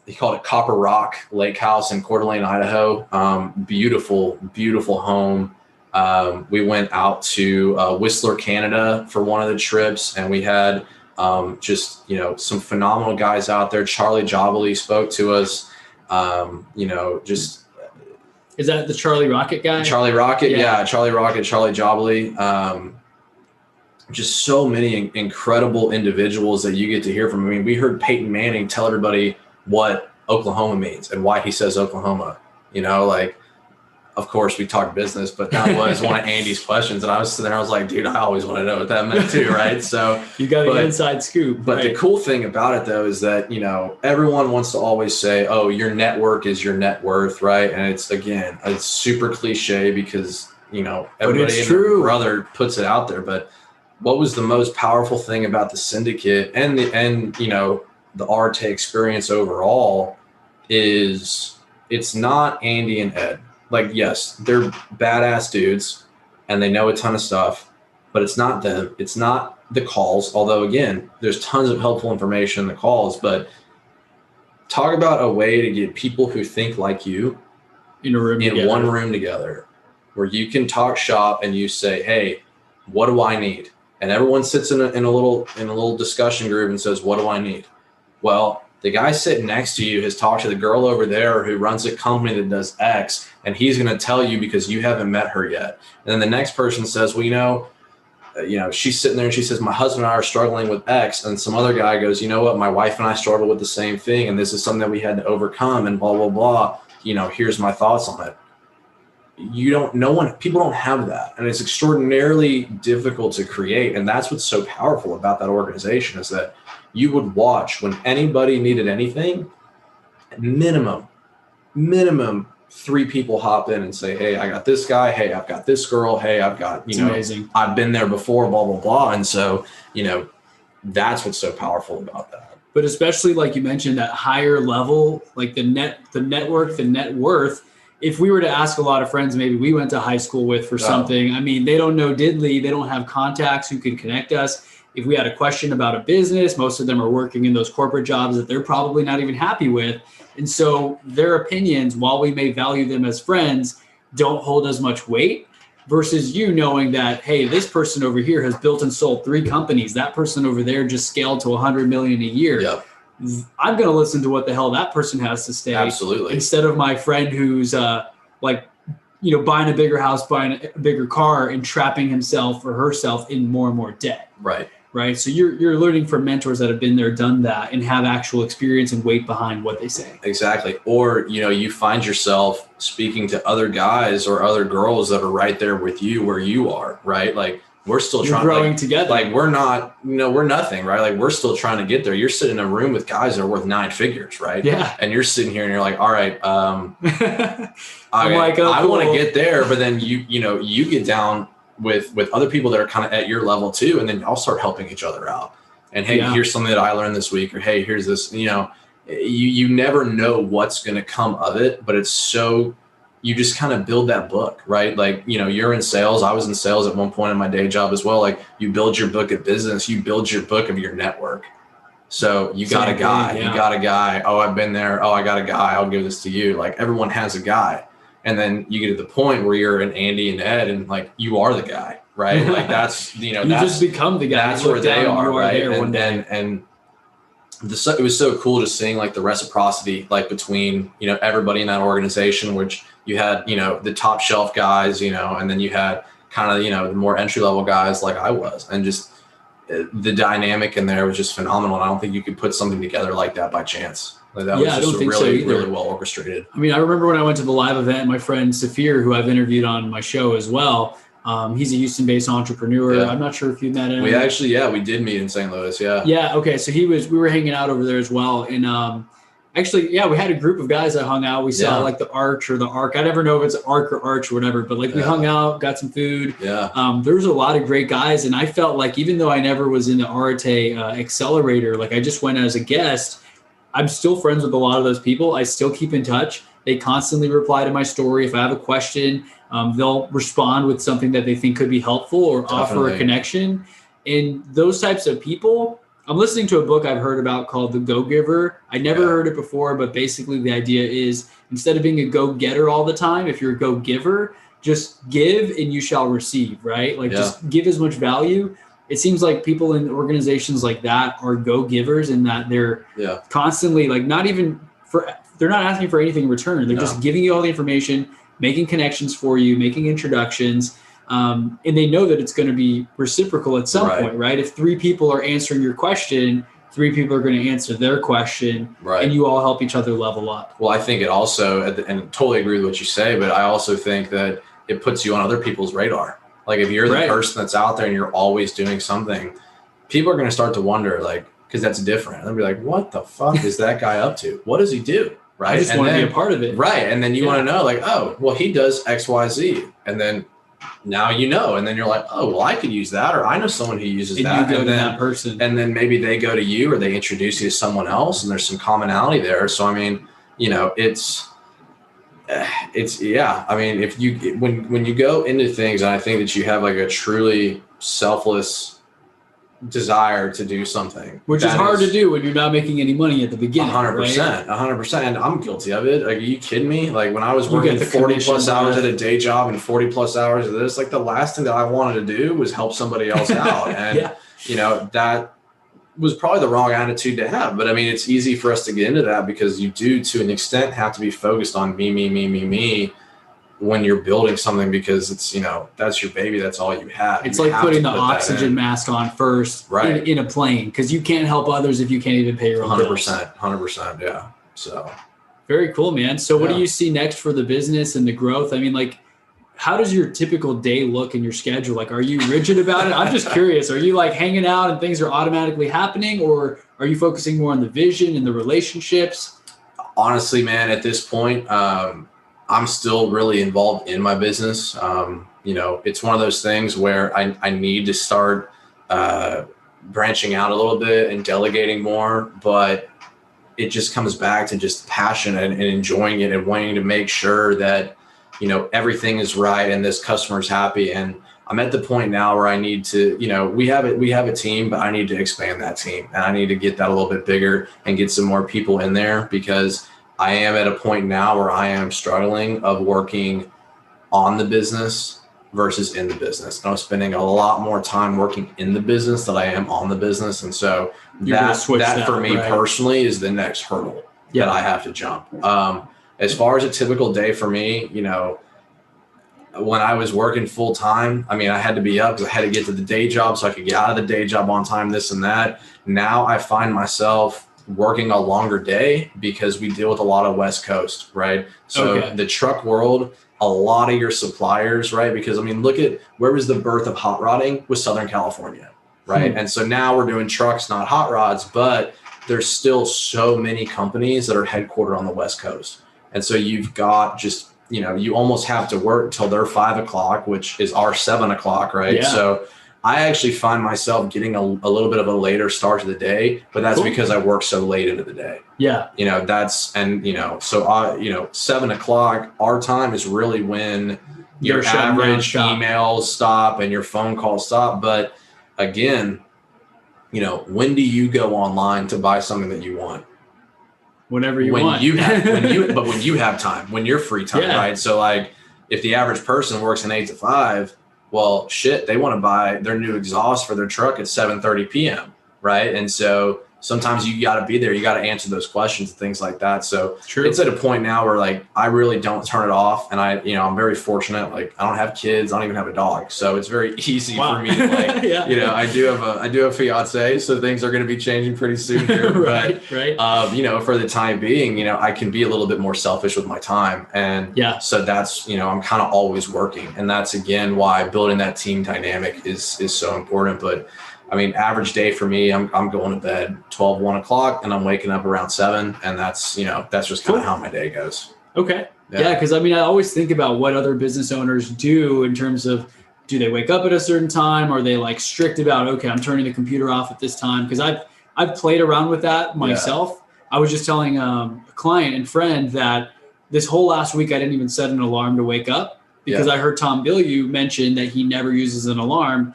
he called it Copper Rock Lake House in Coeur d'Alene, Idaho. Beautiful, beautiful home. We went out to Whistler, Canada for one of the trips, and we had just, some phenomenal guys out there. Charlie Jobbley spoke to us, just. Is that the Charlie Rocket guy? Charlie Rocket, yeah. Charlie Rocket, Charlie Jobbley. Just so many incredible individuals that you get to hear from. I mean, we heard Peyton Manning tell everybody what Oklahoma means and why he says Oklahoma. Of course, we talked business, but that was one of Andy's questions. And I was sitting there, I was like, dude, I always want to know what that meant too, right? So you got an inside scoop. But the cool thing about it, though, is that, everyone wants to always say, oh, your network is your net worth, right? And it's super cliche because, everybody and their brother puts it out there. But what was the most powerful thing about the syndicate and the RT experience overall is it's not Andy and Ed. Like, yes, they're badass dudes and they know a ton of stuff, but it's not them. It's not the calls. Although again, there's tons of helpful information in the calls, but talk about a way to get people who think like you in a room in one room together where you can talk shop and you say, hey, what do I need? And everyone sits in a little discussion group and says, what do I need? Well, the guy sitting next to you has talked to the girl over there who runs a company that does X, and he's going to tell you because you haven't met her yet. And then the next person says, well, she's sitting there and she says, my husband and I are struggling with X. And some other guy goes, you know what, my wife and I struggle with the same thing. And this is something that we had to overcome and blah, blah, blah. Here's my thoughts on it. People don't have that. And it's extraordinarily difficult to create. And that's what's so powerful about that organization is that you would watch when anybody needed anything, minimum 3 people hop in and say, hey, I got this guy. Hey, I've got this girl. Hey, I've got, amazing. I've been there before, blah, blah, blah. And so, that's what's so powerful about that. But especially like you mentioned, that higher level, like the network, the net worth. If we were to ask a lot of friends, maybe we went to high school with for something, I mean, they don't know diddly, they don't have contacts who can connect us. If we had a question about a business, most of them are working in those corporate jobs that they're probably not even happy with. And so their opinions, while we may value them as friends, don't hold as much weight versus you knowing that, hey, this person over here has built and sold 3 companies. That person over there just scaled to 100 million a year. Yep. I'm going to listen to what the hell that person has to say. Absolutely. Instead of my friend who's buying a bigger house, buying a bigger car and trapping himself or herself in more and more debt. Right. So you're learning from mentors that have been there, done that, and have actual experience and weight behind what they say. Exactly. Or, you find yourself speaking to other guys or other girls that are right there with you where you are, right? Like, we're still growing together. Like, we're not, we're nothing, right? Like, we're still trying to get there. You're sitting in a room with guys that are worth 9 figures, right? Yeah. And you're sitting here and you're like, all right, I cool. want to get there. But then you get down with other people that are kind of at your level too. And then y'all start helping each other out. And hey, here's something that I learned this week, or hey, here's this, you never know what's going to come of it, but it's so, you just kind of build that book, right? Like, you're in sales. I was in sales at one point in my day job as well. Like, you build your book of business, you build your book of your network. So you got a guy, Oh, I've been there. Oh, I got a guy. I'll give this to you. Like, everyone has a guy. And then you get to the point where you're an Andy and Ed and like, you are the guy, right? Like that's, you just become the guy. That's where they are, right? And it was so cool just seeing like the reciprocity, like between, everybody in that organization, which you had, the top shelf guys, and then you had kind of, the more entry level guys like I was, and just the dynamic in there was just phenomenal. And I don't think you could put something together like that by chance. Like that was just really well orchestrated. I mean, I remember when I went to the live event, my friend Safir, who I've interviewed on my show as well, he's a Houston-based entrepreneur. Yeah. I'm not sure if you met him. We actually, we did meet in St. Louis. Yeah. Yeah. Okay. So we were hanging out over there as well. And actually, we had a group of guys that hung out. We saw like the Arch or the Arc. I never know if it's Arc or Arch or whatever, but like we hung out, got some food. Yeah. There was a lot of great guys. And I felt like even though I never was in the Arte accelerator, like I just went as a guest, I'm still friends with a lot of those people. I still keep in touch. They constantly reply to my story. If I have a question, they'll respond with something that they think could be helpful or offer a connection. And those types of people, I'm listening to a book I've heard about called The Go-Giver. I never heard it before, but basically the idea is instead of being a go-getter all the time, if you're a go-giver, just give and you shall receive, right? Like just give as much value. It seems like people in organizations like that are go-givers in that they're constantly like they're not asking for anything in return. They're just giving you all the information, making connections for you, making introductions. And they know that it's going to be reciprocal at some point, right? If 3 people are answering your question, 3 people are going to answer their question, and you all help each other level up. Well, I think it also, and totally agree with what you say, but I also think that it puts you on other people's radar. Like if you're the person that's out there and you're always doing something, people are going to start to wonder, like, because that's different. They'll be like, what the fuck is that guy up to? What does he do? Right. I just want to be a part of it. Right. And then you want to know like, oh, well, he does X, Y, Z. And then now you know, and then you're like, oh, well, I could use that, or I know someone who uses that. And you go to that person. And then maybe they go to you, or they introduce you to someone else, and there's some commonality there. So, I mean, you know, it's yeah. I mean, if you, when you go into things, and I think that you have like a truly selfless desire to do something, which is hard to do when you're not making any money at the beginning. 100%. And I'm guilty of it. Like, are you kidding me? Like, when I was working 40 plus hours at a day job and 40 plus hours of this, like, the last thing that I wanted to do was help somebody else out. And, you know, that was probably the wrong attitude to have. But I mean, it's easy for us to get into that because you do, to an extent, have to be focused on me when you're building something, because it's, you know, that's your baby. That's all you have. It's like putting the oxygen mask on first in a plane, because you can't help others if you can't even pay your own bills. 100%. Yeah. So very cool, man. So what do you see next for the business and the growth? I mean, like, how does your typical day look in your schedule? Like, are you rigid about it? I'm just curious. Are you like hanging out and things are automatically happening, or are you focusing more on the vision and the relationships? Honestly, man, at this point, I'm still really involved in my business. You know, it's one of those things where I need to start branching out a little bit and delegating more, but it just comes back to just passion and enjoying it and wanting to make sure that, you know, everything is right and this customer's happy. And I'm at the point now where I need to, you know, we have a team, but I need to expand that team, and I need to get that a little bit bigger and get some more people in there, because I am at a point now where I am struggling of working on the business versus in the business. And I'm spending a lot more time working in the business than I am on the business. And so that for me personally is the next hurdle that I have to jump. As far as a typical day for me, you know, when I was working full time, I mean, I had to be up because I had to get to the day job so I could get out of the day job on time, this and that. Now I find myself working a longer day because we deal with a lot of West Coast, right? So the truck world, a lot of your suppliers, right? Because I mean, look at where was the birth of hot rodding? Was Southern California, right? And so now we're doing trucks, not hot rods, but there's still so many companies that are headquartered on the West Coast. And so you've got just, you know, you almost have to work till they're 5 o'clock, which is our 7 o'clock, right? Yeah. So I actually find myself getting a little bit of a later start to the day, but that's because I work so late into the day. Yeah. You know, that's, and, you know, so you know, 7 o'clock, our time is really when your average emails stop and your phone calls stop. But again, you know, when do you go online to buy something that you want? Whenever you want. But when you have time, when you're free time, right? So like if the average person works an 8 to 5, well, shit, they want to buy their new exhaust for their truck at 7:30 p.m. Right. And so sometimes you got to be there. You got to answer those questions and things like that. So it's at a point now where like, I really don't turn it off. And I'm very fortunate. Like, I don't have kids. I don't even have a dog. So it's very easy for me to like, you know, I do have a fiance, so things are going to be changing pretty soon here. But, you know, for the time being, you know, I can be a little bit more selfish with my time. And so that's, you know, I'm kind of always working. And that's again, why building that team dynamic is so important. But I mean, average day for me, I'm going to bed 12, 1 o'clock, and I'm waking up around 7. And that's, you know, that's just kind of how my day goes. Okay. Yeah. Because I mean, I always think about what other business owners do in terms of, do they wake up at a certain time? Are they like strict about, okay, I'm turning the computer off at this time? Because I've played around with that myself. I was just telling a client and friend that this whole last week, I didn't even set an alarm to wake up because I heard Tom Bilyeu mention that he never uses an alarm.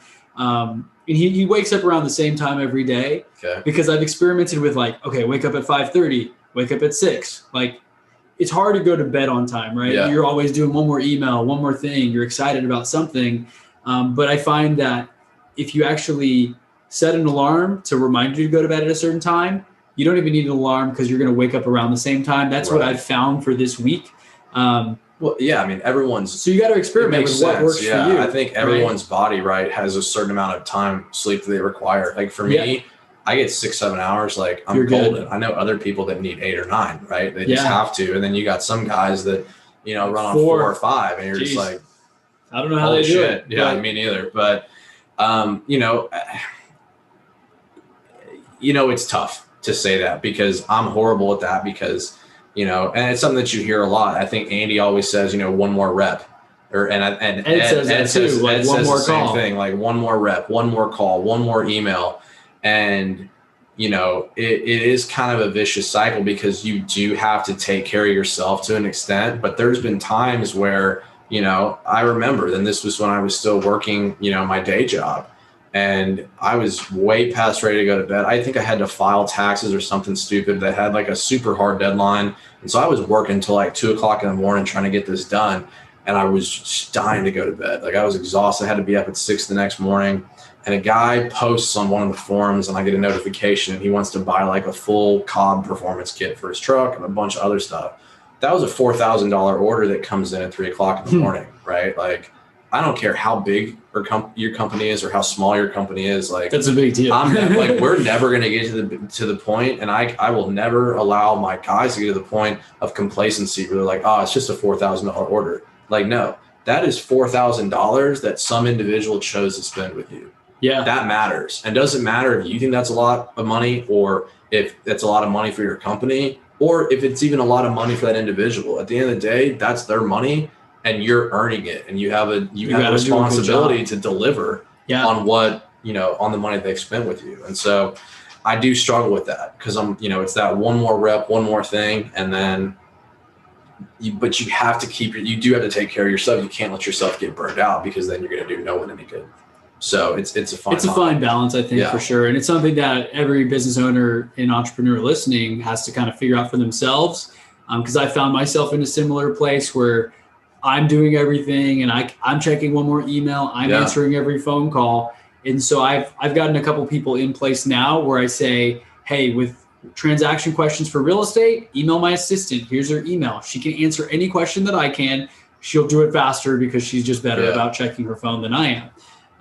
And he wakes up around the same time every day because I've experimented with like, okay, wake up at 5:30, wake up at 6. Like, it's hard to go to bed on time, right? Yeah. You're always doing one more email, one more thing. You're excited about something. But I find that if you actually set an alarm to remind you to go to bed at a certain time, you don't even need an alarm because you're going to wake up around the same time. That's what I've found for this week. Well, yeah, I mean, so you got to experiment with what works for you. I think everyone's body, has a certain amount of time sleep that they require. Like for me, I get 6-7 hours. Like I'm golden. I know other people that need 8 or 9, right? They just have to. And then you got some guys that, you know, run on 4 or 5 and you're just like, I don't know how they do it. Yeah, me neither. But, you know, it's tough to say that because I'm horrible at that because, you know, and it's something that you hear a lot. I think Andy always says, you know, one more rep. and Ed says that too, like Ed one says more the same call. thing, like one more rep, one more call, one more email. And, you know, it is kind of a vicious cycle because you do have to take care of yourself to an extent. But there's been times where, you know, I remember, and this was when I was still working, you know, my day job. And I was way past ready to go to bed. I think I had to file taxes or something stupid that had like a super hard deadline. And so I was working until like 2 o'clock in the morning trying to get this done. And I was just dying to go to bed. Like I was exhausted. I had to be up at 6 the next morning. And a guy posts on one of the forums and I get a notification and he wants to buy like a full Cobb performance kit for his truck and a bunch of other stuff. That was a $4,000 order that comes in at 3 o'clock in the morning, right? Like, I don't care how big your company is or how small your company is. Like that's a big deal. Like we're never going to get to the point, and I will never allow my guys to get to the point of complacency where they're like, oh, it's just a $4,000 order. Like, no, that is $4,000 that some individual chose to spend with you. Yeah, that matters, and doesn't matter if you think that's a lot of money or if that's a lot of money for your company or if it's even a lot of money for that individual. At the end of the day, that's their money. And you're earning it, and you have a responsibility to deliver on what, you know, on the money they've spent with you. And so I do struggle with that because it's that one more rep, one more thing. And then, but you have to you do have to take care of yourself. You can't let yourself get burned out because then you're going to do no one any good. So it's a fine balance, I think, for sure. And it's something that every business owner and entrepreneur listening has to kind of figure out for themselves. Because I found myself in a similar place where I'm doing everything and I'm checking one more email. I'm answering every phone call. And so I've gotten a couple people in place now where I say, hey, with transaction questions for real estate, email my assistant. Here's her email. She can answer any question that I can. She'll do it faster because she's just better about checking her phone than I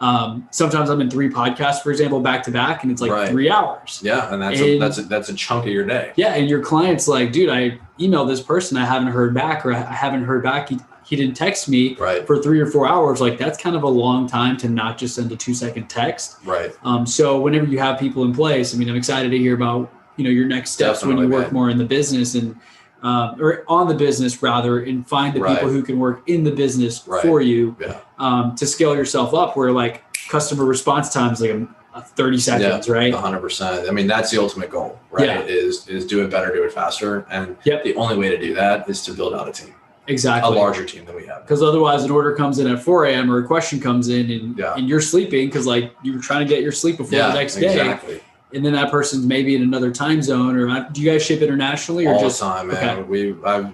am. Sometimes I'm in 3 podcasts, for example, back to back, and it's like 3 hours. Yeah. And that's a chunk of your day. Yeah. And your client's like, dude, I emailed this person. I haven't heard back, or I haven't heard back. He didn't text me for 3 or 4 hours. Like that's kind of a long time to not just send a 2-second text. Right. So whenever you have people in place, I mean, I'm excited to hear about, you know, your next steps when you work more in the business and, or on the business rather, and find the people who can work in the business for you to scale yourself up where like customer response time is like 30 seconds, right? 100%. I mean, that's the ultimate goal, right? Is do it better, do it faster. And the only way to do that is to build out a team. Exactly. A larger team than we have. Because otherwise an order comes in at 4 a.m. or a question comes in and you're sleeping because like you were trying to get your sleep before the next day. Exactly. And then that person's maybe in another time zone or do you guys ship internationally or all just the time, man? Okay.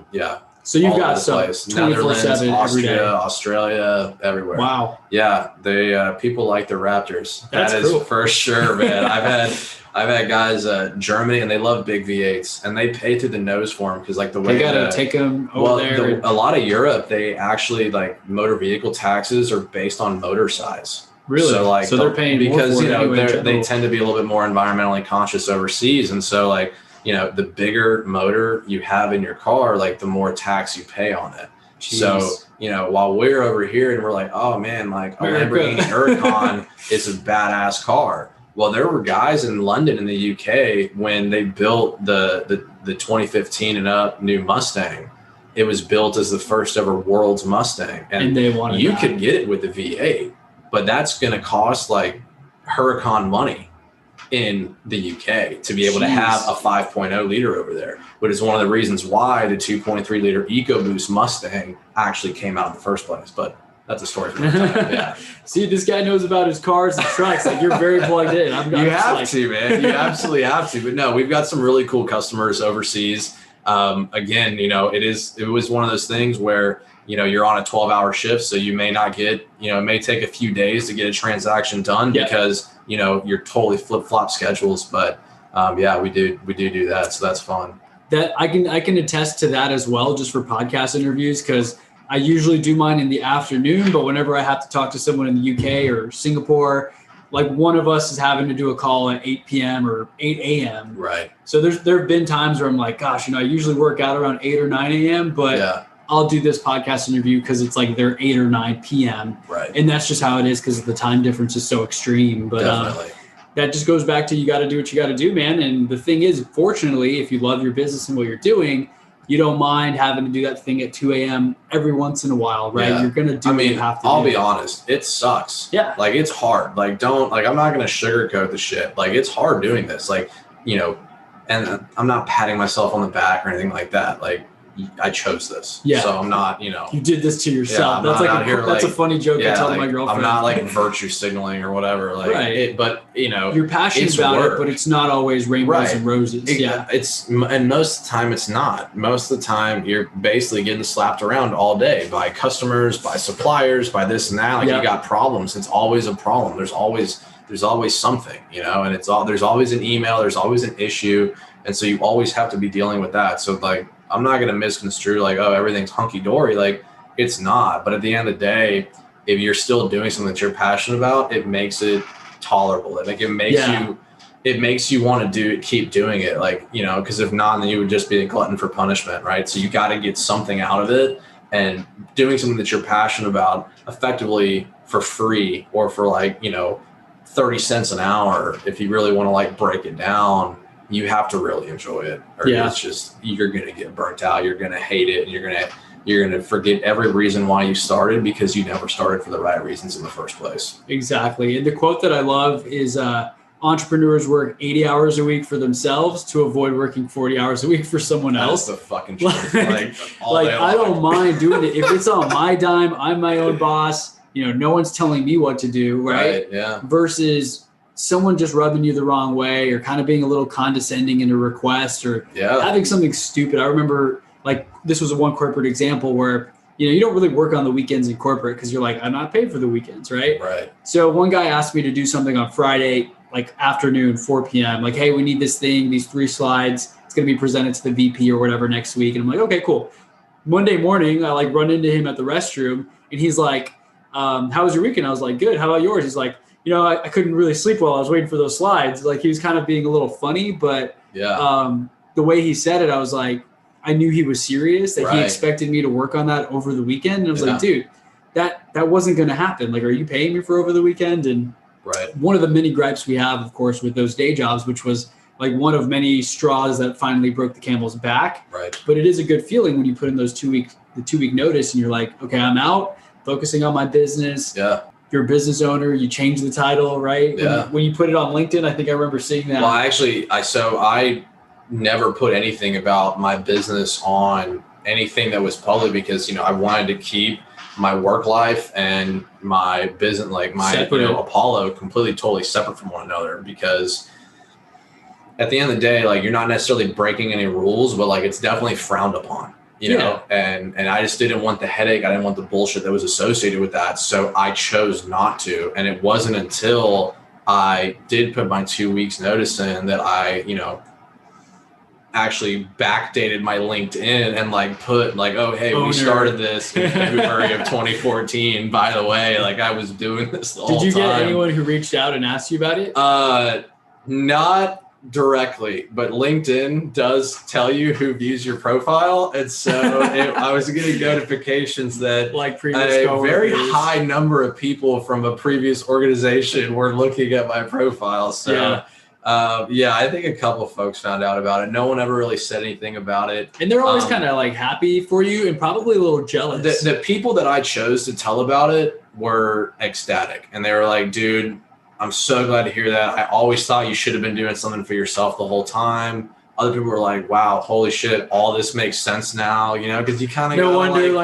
So you've got stuff 24/7 every day. Australia, everywhere. Wow. Yeah. They people like the Raptors. That's cool. For sure, man. I've had guys Germany and they love big V8s and they pay through the nose for them because like the way they gotta take them over there. A lot of Europe, they actually like motor vehicle taxes are based on motor size. Really? So they're paying because more for they tend to be a little bit more environmentally conscious overseas, and so like the bigger motor you have in your car, like the more tax you pay on it. Jeez. So while we're over here and we're like, oh man, like a Lamborghini Huracan is a badass car. Well, there were guys in London in the UK when they built the 2015 and up new Mustang. It was built as the first ever world's Mustang, and they wanted you could get it with the V8, but that's going to cost like Huracan money in the UK to be able to have a 5.0 liter over there, which is one of the reasons why the 2.3 liter EcoBoost Mustang actually came out in the first place. But that's a story for another time. Yeah. See, this guy knows about his cars and trucks. Like you're very plugged in. You have to, man. You absolutely have to. But no, we've got some really cool customers overseas. Again, it was one of those things where, you're on a 12-hour shift, so you may not get, it may take a few days to get a transaction done because, you're totally flip-flop schedules. But we do that. So that's fun. That I can attest to that as well, just for podcast interviews, because I usually do mine in the afternoon, but whenever I have to talk to someone in the UK or Singapore, like one of us is having to do a call at 8 p.m. or 8 a.m. Right. So there have been times where I'm like, gosh, I usually work out around 8 or 9 a.m., but I'll do this podcast interview because it's like they're 8 or 9 p.m. Right. And that's just how it is because the time difference is so extreme. But that just goes back to you got to do what you got to do, man. And the thing is, fortunately, if you love your business and what you're doing, you don't mind having to do that thing at 2 a.m. every once in a while, right? Yeah. You're going to do what you have to I'll do. be honest. It sucks. Yeah. Like, it's hard. Like, I'm not going to sugarcoat the shit. Like, it's hard doing this. Like, and I'm not patting myself on the back or anything like that. Like, I chose this. Yeah. So I'm not, You did this to yourself. Yeah, that's a funny joke I tell my girlfriend. I'm not like virtue signaling or whatever. Like, right. But you're passionate about it, but it's not always rainbows and roses. And most of the time it's not. Most of the time you're basically getting slapped around all day by customers, by suppliers, by this and that. Like, you got problems. It's always a problem. There's always something, and there's always an email, there's always an issue. And so you always have to be dealing with that. So like, I'm not going to misconstrue like, oh, everything's hunky dory. Like, it's not. But at the end of the day, if you're still doing something that you're passionate about, it makes it tolerable. It makes you want to keep doing it. Like, because if not, then you would just be a glutton for punishment. Right. So you got to get something out of it, and doing something that you're passionate about effectively for free, or for like, 30 cents an hour. If you really want to like break it down, you have to really enjoy it, or it's just, you're going to get burnt out. You're going to hate it. And you're going to forget every reason why you started, because you never started for the right reasons in the first place. Exactly. And the quote that I love is, entrepreneurs work 80 hours a week for themselves to avoid working 40 hours a week for someone else. That's the fucking truth. I don't mind doing it. If it's on my dime, I'm my own boss. No one's telling me what to do. Right. Yeah. Versus someone just rubbing you the wrong way, or kind of being a little condescending in a request, or having something stupid. I remember, like, this was one corporate example where, you don't really work on the weekends in corporate because you're like, I'm not paid for the weekends, right? Right. So one guy asked me to do something on Friday, like afternoon, 4 p.m. Like, hey, we need this thing, these 3 slides. It's going to be presented to the VP or whatever next week. And I'm like, okay, cool. Monday morning, I like run into him at the restroom, and he's like, how was your weekend? I was like, good. How about yours? He's like, I couldn't really sleep while I was waiting for those slides. Like, he was kind of being a little funny, but the way he said it, I was like, I knew he was serious, that he expected me to work on that over the weekend. And I was like, dude, that wasn't going to happen. Like, are you paying me for over the weekend? And one of the many gripes we have, of course, with those day jobs, which was like one of many straws that finally broke the camel's back. Right. But it is a good feeling when you put in the 2 week notice, and you're like, okay, I'm out, focusing on my business. Yeah. You're a business owner, you change the title, right? Yeah. When you put it on LinkedIn, I think I remember seeing that. Well, actually, I never put anything about my business on anything that was public, because, I wanted to keep my work life and my business, like my Apollo, completely, totally separate from one another, because at the end of the day, like, you're not necessarily breaking any rules, but like, it's definitely frowned upon. And I just didn't want the headache. I didn't want the bullshit that was associated with that. So I chose not to. And it wasn't until I did put my 2 weeks notice in that I, actually backdated my LinkedIn and like put like, oh, hey, we started this in February of 2014. By the way, like, I was doing this the whole time. Did you get anyone who reached out and asked you about it? Not directly, but LinkedIn does tell you who views your profile, and so I was getting notifications that like previous a very high number of people from a previous organization were looking at my profile. So I think a couple of folks found out about it. No one ever really said anything about it, and they're always kind of like happy for you and probably a little jealous. The people that I chose to tell about it were ecstatic, and they were like, dude, I'm so glad to hear that. I always thought you should have been doing something for yourself the whole time. Other people were like, wow, holy shit, all this makes sense now, because you kind of you're always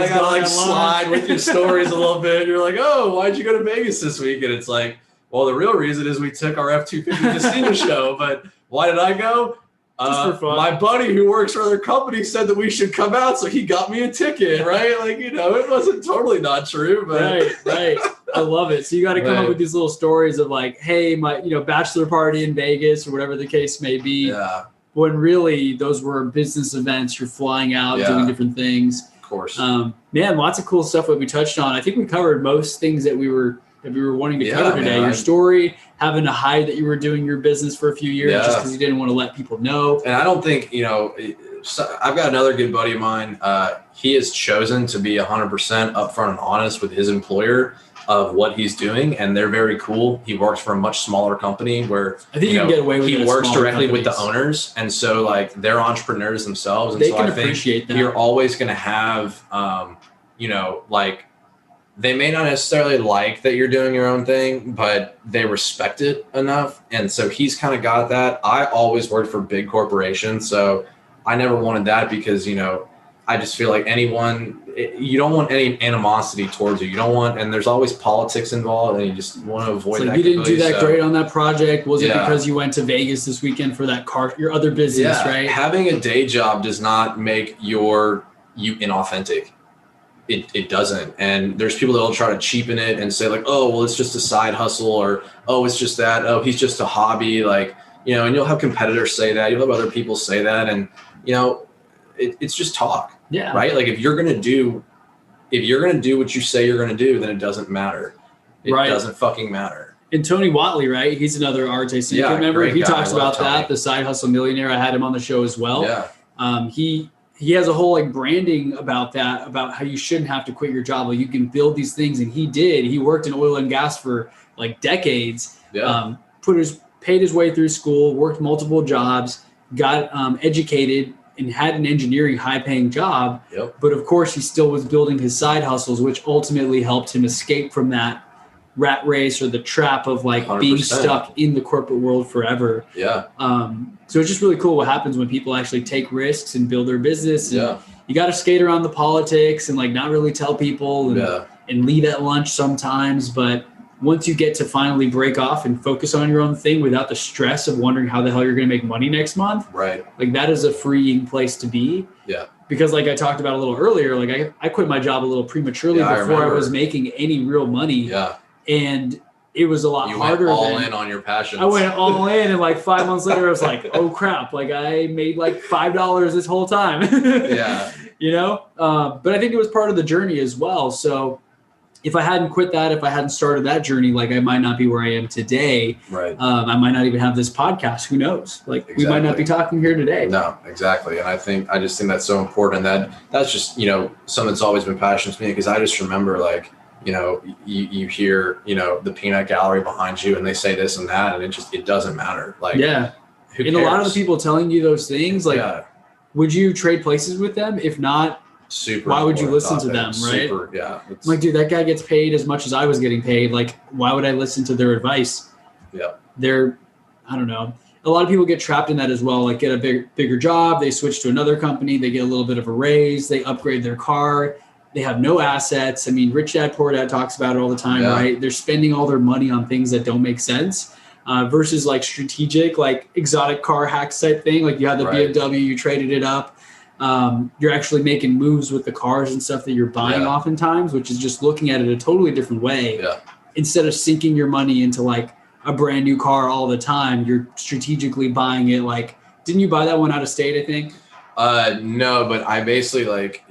gotta slide with your stories a little bit. You're like, oh, why'd you go to Vegas this week? And it's like, well, the real reason is we took our F-250 to see the show, but why did I go? Just for fun. My buddy who works for other companies said that we should come out, so he got me a ticket, right? Like, it wasn't totally not true, but right. I love it. So you got to come up with these little stories of like, hey, my bachelor party in Vegas or whatever the case may be. Yeah. When really those were business events. You're flying out, doing different things. Of course. Man, lots of cool stuff that we touched on. I think we covered most things that we were wanting to cover today. Your story, having to hide that you were doing your business for a few years just because you didn't want to let people know. And I don't think, so I've got another good buddy of mine. He has chosen to be 100% upfront and honest with his employer. of what he's doing, and they're very cool. He works for a much smaller company where I think you can get away with it. He works directly companies. with the owners, and so like they're entrepreneurs themselves, and they so can I think appreciate that. You're always going to have, you know, like they may not necessarily like that you're doing your own thing, but they respect it enough, and so he's kind of got that. I always worked for big corporations, so I never wanted that because, you know, I just feel like you don't want any animosity towards you. You don't want, and there's always politics involved, and you just want to avoid that. You didn't do that great on that project. Was it because you went to Vegas this weekend for that your other business, right? Having a day job does not make you inauthentic. It doesn't. And there's people that will try to cheapen it and say like, oh, well, it's just a side hustle, or, oh, it's just that. Oh, he's just a hobby. Like, you know, and you'll have competitors say that. You'll have other people say that. And, you know, it's just talk. Yeah. Right. Like if you're going to do what you say you're going to do, then it doesn't matter. It doesn't fucking matter. And Tony Watley, right? He's another Arte Sinker member. He talks about that, the Side Hustle Millionaire. I had him on the show as well. Yeah. He has a whole like branding about that, about how you shouldn't have to quit your job. Like you can build these things. And he did. He worked in oil and gas for like decades. Yeah. Paid his way through school, worked multiple jobs, got educated, and had an engineering high-paying job. Yep. But of course, he still was building his side hustles, which ultimately helped him escape from that rat race or the trap of like 100%. Being stuck in the corporate world forever. Yeah. So it's just really cool what happens when people actually take risks and build their business. Yeah. You got to skate around the politics and like not really tell people and leave at lunch sometimes. But once you get to finally break off and focus on your own thing without the stress of wondering how the hell you're going to make money next month, right? Like that is a freeing place to be. Yeah. Because like I talked about a little earlier, like I quit my job a little prematurely before I was making any real money. Yeah. And it was a lot harder. You went all in on your passions. I went all in, and like 5 months later, I was like, oh crap, like I made like $5 this whole time. Yeah. You know? But I think it was part of the journey as well. So if I hadn't quit that, if I hadn't started that journey, like I might not be where I am today. Right. I might not even have this podcast. Who knows? Like we might not be talking here today. No, exactly. And I just think that's so important. That's just, you know, something that's always been passionate to me, because I just remember like, you know, you hear, you know, the peanut gallery behind you and they say this and that, and it doesn't matter. Like, yeah. Who and cares? A lot of the people telling you those things, like, would you trade places with them? If not, super. Why would you listen to them, right? Super, yeah. I'm like, dude, that guy gets paid as much as I was getting paid. Like, why would I listen to their advice? Yeah. I don't know. A lot of people get trapped in that as well. Like, get a bigger job, they switch to another company, they get a little bit of a raise, they upgrade their car, they have no assets. I mean, Rich Dad Poor Dad talks about it all the time, right? They're spending all their money on things that don't make sense. Versus like strategic, like exotic car hacks type thing. Like you had the BMW, you traded it up. You're actually making moves with the cars and stuff that you're buying oftentimes, which is just looking at it a totally different way. Yeah. Instead of sinking your money into like a brand new car all the time, you're strategically buying it. Like, didn't you buy that one out of state, I think? No, but I basically like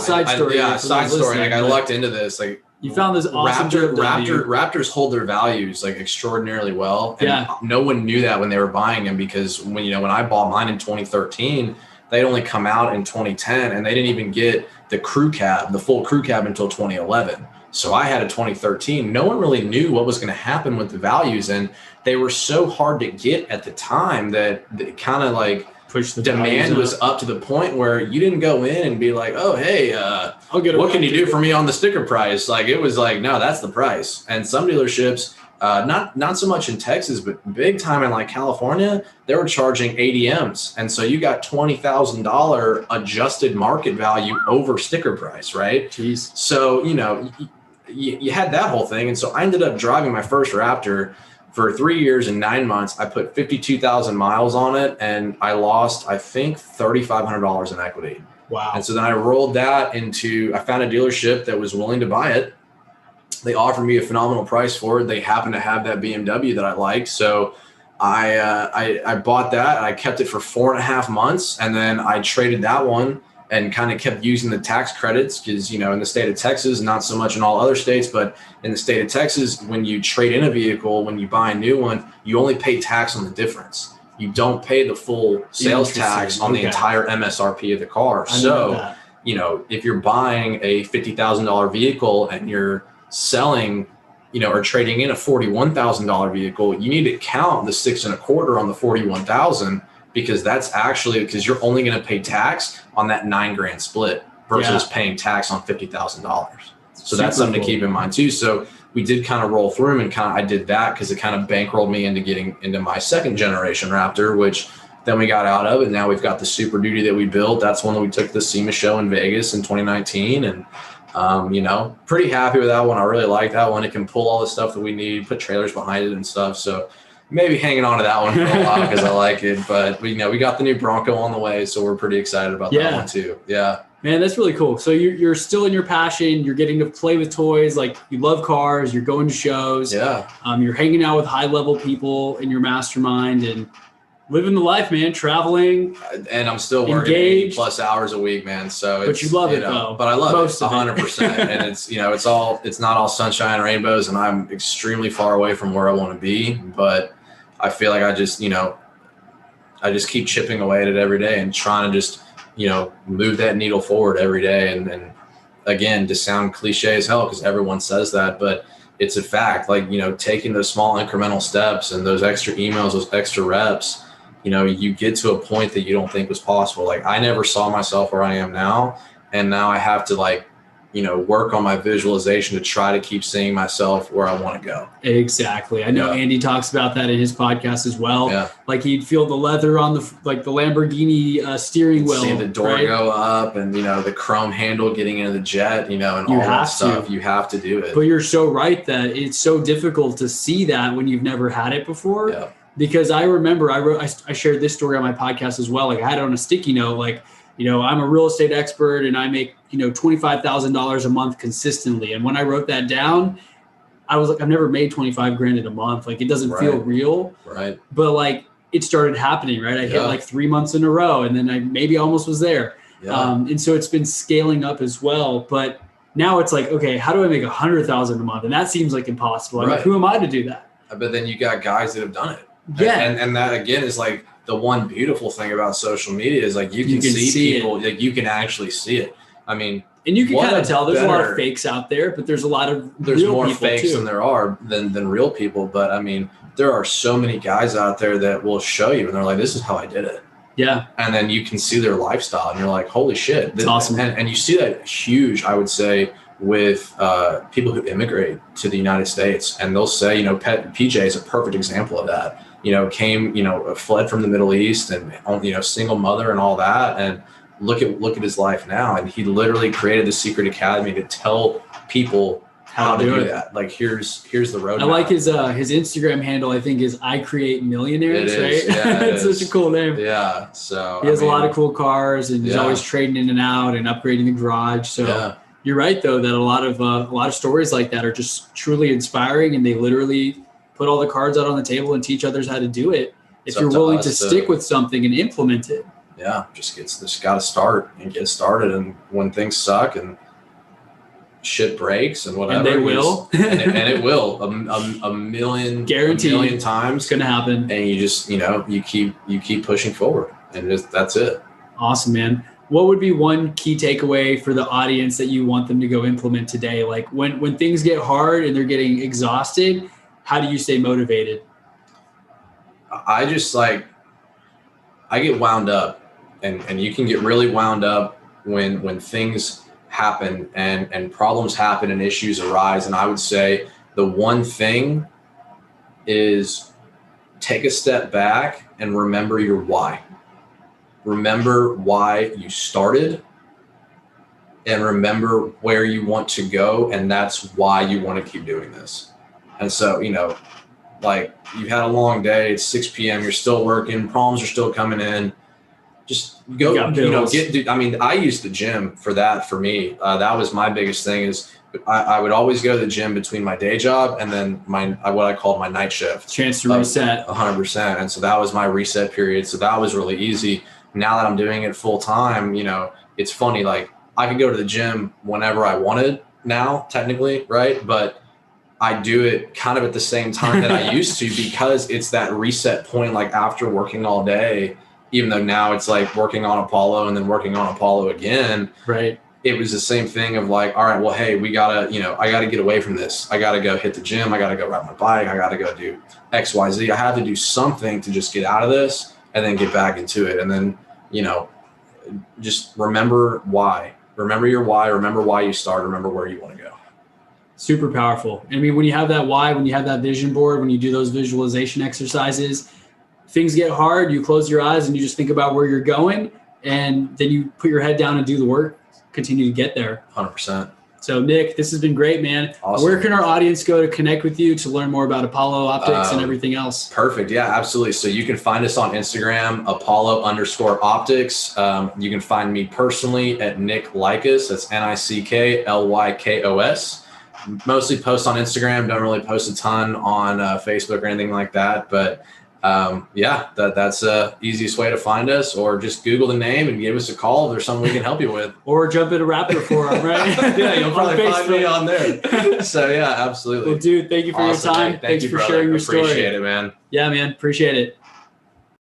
side story. Side story. Like I lucked into this. Like you found this awesome Raptors hold their values like extraordinarily well. And no one knew that when they were buying them, because when I bought mine in 2013, they'd only come out in 2010, and they didn't even get the full crew cab until 2011. So I had a 2013. No one really knew what was going to happen with the values, and they were so hard to get at the time that it kind of like push the demand was up to the point where you didn't go in and be like, oh, hey, what can you do for me on the sticker price? Like, it was like, no, that's the price. And some dealerships, not so much in Texas, but big time in like California, they were charging ADMs. And so you got $20,000 adjusted market value over sticker price, right? Jeez. So, you know, you had that whole thing. And so I ended up driving my first Raptor for 3 years and 9 months. I put 52,000 miles on it, and I lost, I think, $3,500 in equity. Wow. And so then I rolled that I found a dealership that was willing to buy it. They offered me a phenomenal price for it. They happened to have that BMW that I liked. So I bought that. I kept it for 4.5 months, and then I traded that one and kind of kept using the tax credits, because, you know, in the state of Texas, not so much in all other states, but in the state of Texas, when you trade in a vehicle, when you buy a new one, you only pay tax on the difference. You don't pay the full sales tax on the entire MSRP of the car. So you know, if you're buying a $50,000 vehicle and you're selling, you know, or trading in a $41,000 vehicle, you need to count the 6.25 on the 41,000, because that's actually, because you're only going to pay tax on that $9,000 split versus paying tax on $50,000. So that's something to keep in mind too. So we did kind of roll through them, and I did that because it kind of bankrolled me into getting into my second generation Raptor, which then we got out of it. Now we've got the Super Duty that we built. That's one that we took to the SEMA show in Vegas in 2019. And, you know, pretty happy with that one. I really like that one. It can pull all the stuff that we need, put trailers behind it and stuff. So maybe hanging on to that one for a while because I like it. But, you know, we got the new Bronco on the way, so we're pretty excited about that one too. Yeah. Man, that's really cool. So you're still in your passion. You're getting to play with toys. Like, you love cars. You're going to shows. Yeah. You're hanging out with high-level people in your mastermind and living the life, man. Traveling. And I'm still working 80+ hours a week, man. So but you love it, though. But I love it 100%. And it's, you know, it's not all sunshine and rainbows, and I'm extremely far away from where I want to be. But I feel like I just keep chipping away at it every day and trying to just, you know, move that needle forward every day. And again, to sound cliche as hell, because everyone says that, but it's a fact. Like, you know, taking those small incremental steps and those extra emails, those extra reps, you know, you get to a point that you don't think was possible. Like, I never saw myself where I am now. And now I have to, like, you know, work on my visualization to try to keep seeing myself where I want to go. Exactly. I know Andy talks about that in his podcast as well. Yeah. Like, he'd feel the leather on the Lamborghini steering wheel. See the door go up, and, you know, the chrome handle getting into the jet, you know, and all that stuff. You have to do it. But you're so right that it's so difficult to see that when you've never had it before. Yeah. Because I remember I shared this story on my podcast as well. Like, I had it on a sticky note, like, you know, I'm a real estate expert and I make, you know, $25,000 a month consistently. And when I wrote that down, I was like, I've never made $25,000 in a month. Like, it doesn't feel real. Right. But like, it started happening, right? I hit like 3 months in a row, and then I maybe almost was there. Yeah. And so it's been scaling up as well. But now it's like, okay, how do I make $100,000 a month? And that seems like impossible. I mean, who am I to do that? But then you got guys that have done it. Yeah. And that, again, is like the one beautiful thing about social media is, like, you can see people, like, you can actually see it. I mean, and you can kind of tell there's a lot of fakes out there, but there's a lot of real more people fakes too. than there are than real people. But I mean, there are so many guys out there that will show you, and they're like, this is how I did it. Yeah. And then you can see their lifestyle, and you're like, holy shit. It's awesome. And you see that huge, I would say, with people who immigrate to the United States. And they'll say, you know, PJ is a perfect example of that. You know, fled from the Middle East, and, you know, single mother and all that. And look at his life now. And he literally created the Secret Academy to tell people how to do that. Like, here's the road. I like his Instagram handle, I think, is I Create Millionaires, right? Yeah, it's such a cool name. Yeah. So he has a lot of cool cars, and he's always trading in and out and upgrading the garage. So you're right, though, that a lot of stories like that are just truly inspiring, and they literally put all the cards out on the table and teach others how to do it. If you're willing to stick with something and implement it. Yeah, just got to start and get started. And when things suck and shit breaks and whatever, and they will, and it will a million, guaranteed, a million times. It's gonna happen. And you just, you know, you keep pushing forward, and that's it. Awesome, man. What would be one key takeaway for the audience that you want them to go implement today? Like, when things get hard and they're getting exhausted, how do you stay motivated? I get wound up, and you can get really wound up when things happen and problems happen and issues arise. And I would say the one thing is take a step back and remember your why. Remember why you started, and remember where you want to go. And that's why you want to keep doing this. And so, you know, like, you've had a long day, it's 6 p.m., you're still working, problems are still coming in. Just go, you know, I mean, I used the gym for that. For me, that was my biggest thing, is I would always go to the gym between my day job and then what I called my night shift. Chance to reset. 100%. And so that was my reset period. So that was really easy. Now that I'm doing it full time, you know, it's funny. Like, I could go to the gym whenever I wanted now, technically, right? But I do it kind of at the same time that I used to, because it's that reset point. Like, after working all day, even though now it's like working on Apollo and then working on Apollo again. Right. It was the same thing of like, all right, well, hey, we gotta, I gotta get away from this. I gotta go hit the gym. I gotta go ride my bike. I gotta go do X, Y, Z. I have to do something to just get out of this and then get back into it. And then, just remember why. Remember your why. Remember why you started. Remember where you want to go. Super powerful. I mean, when you have that why, when you have that vision board, when you do those visualization exercises, things get hard. You close your eyes and you just think about where you're going, and then you put your head down and do the work, continue to get there. 100%. So Nick, this has been great, man. Awesome. Where can our audience go to connect with you to learn more about Apollo Optics and everything else? Perfect. Yeah, absolutely. So you can find us on Instagram, Apollo_optics. You can find me personally at Nick Lykos. That's NICKLYKOS. Mostly post on Instagram. Don't really post a ton on Facebook or anything like that. But that's the easiest way to find us, or just Google the name and give us a call if there's something we can help you with. Or jump in a Raptor forum, right? Yeah, you'll probably find me on there. So yeah, absolutely. Well, dude, thank you for your time. Thanks for sharing your story. Appreciate it, man. Yeah, man. Appreciate it.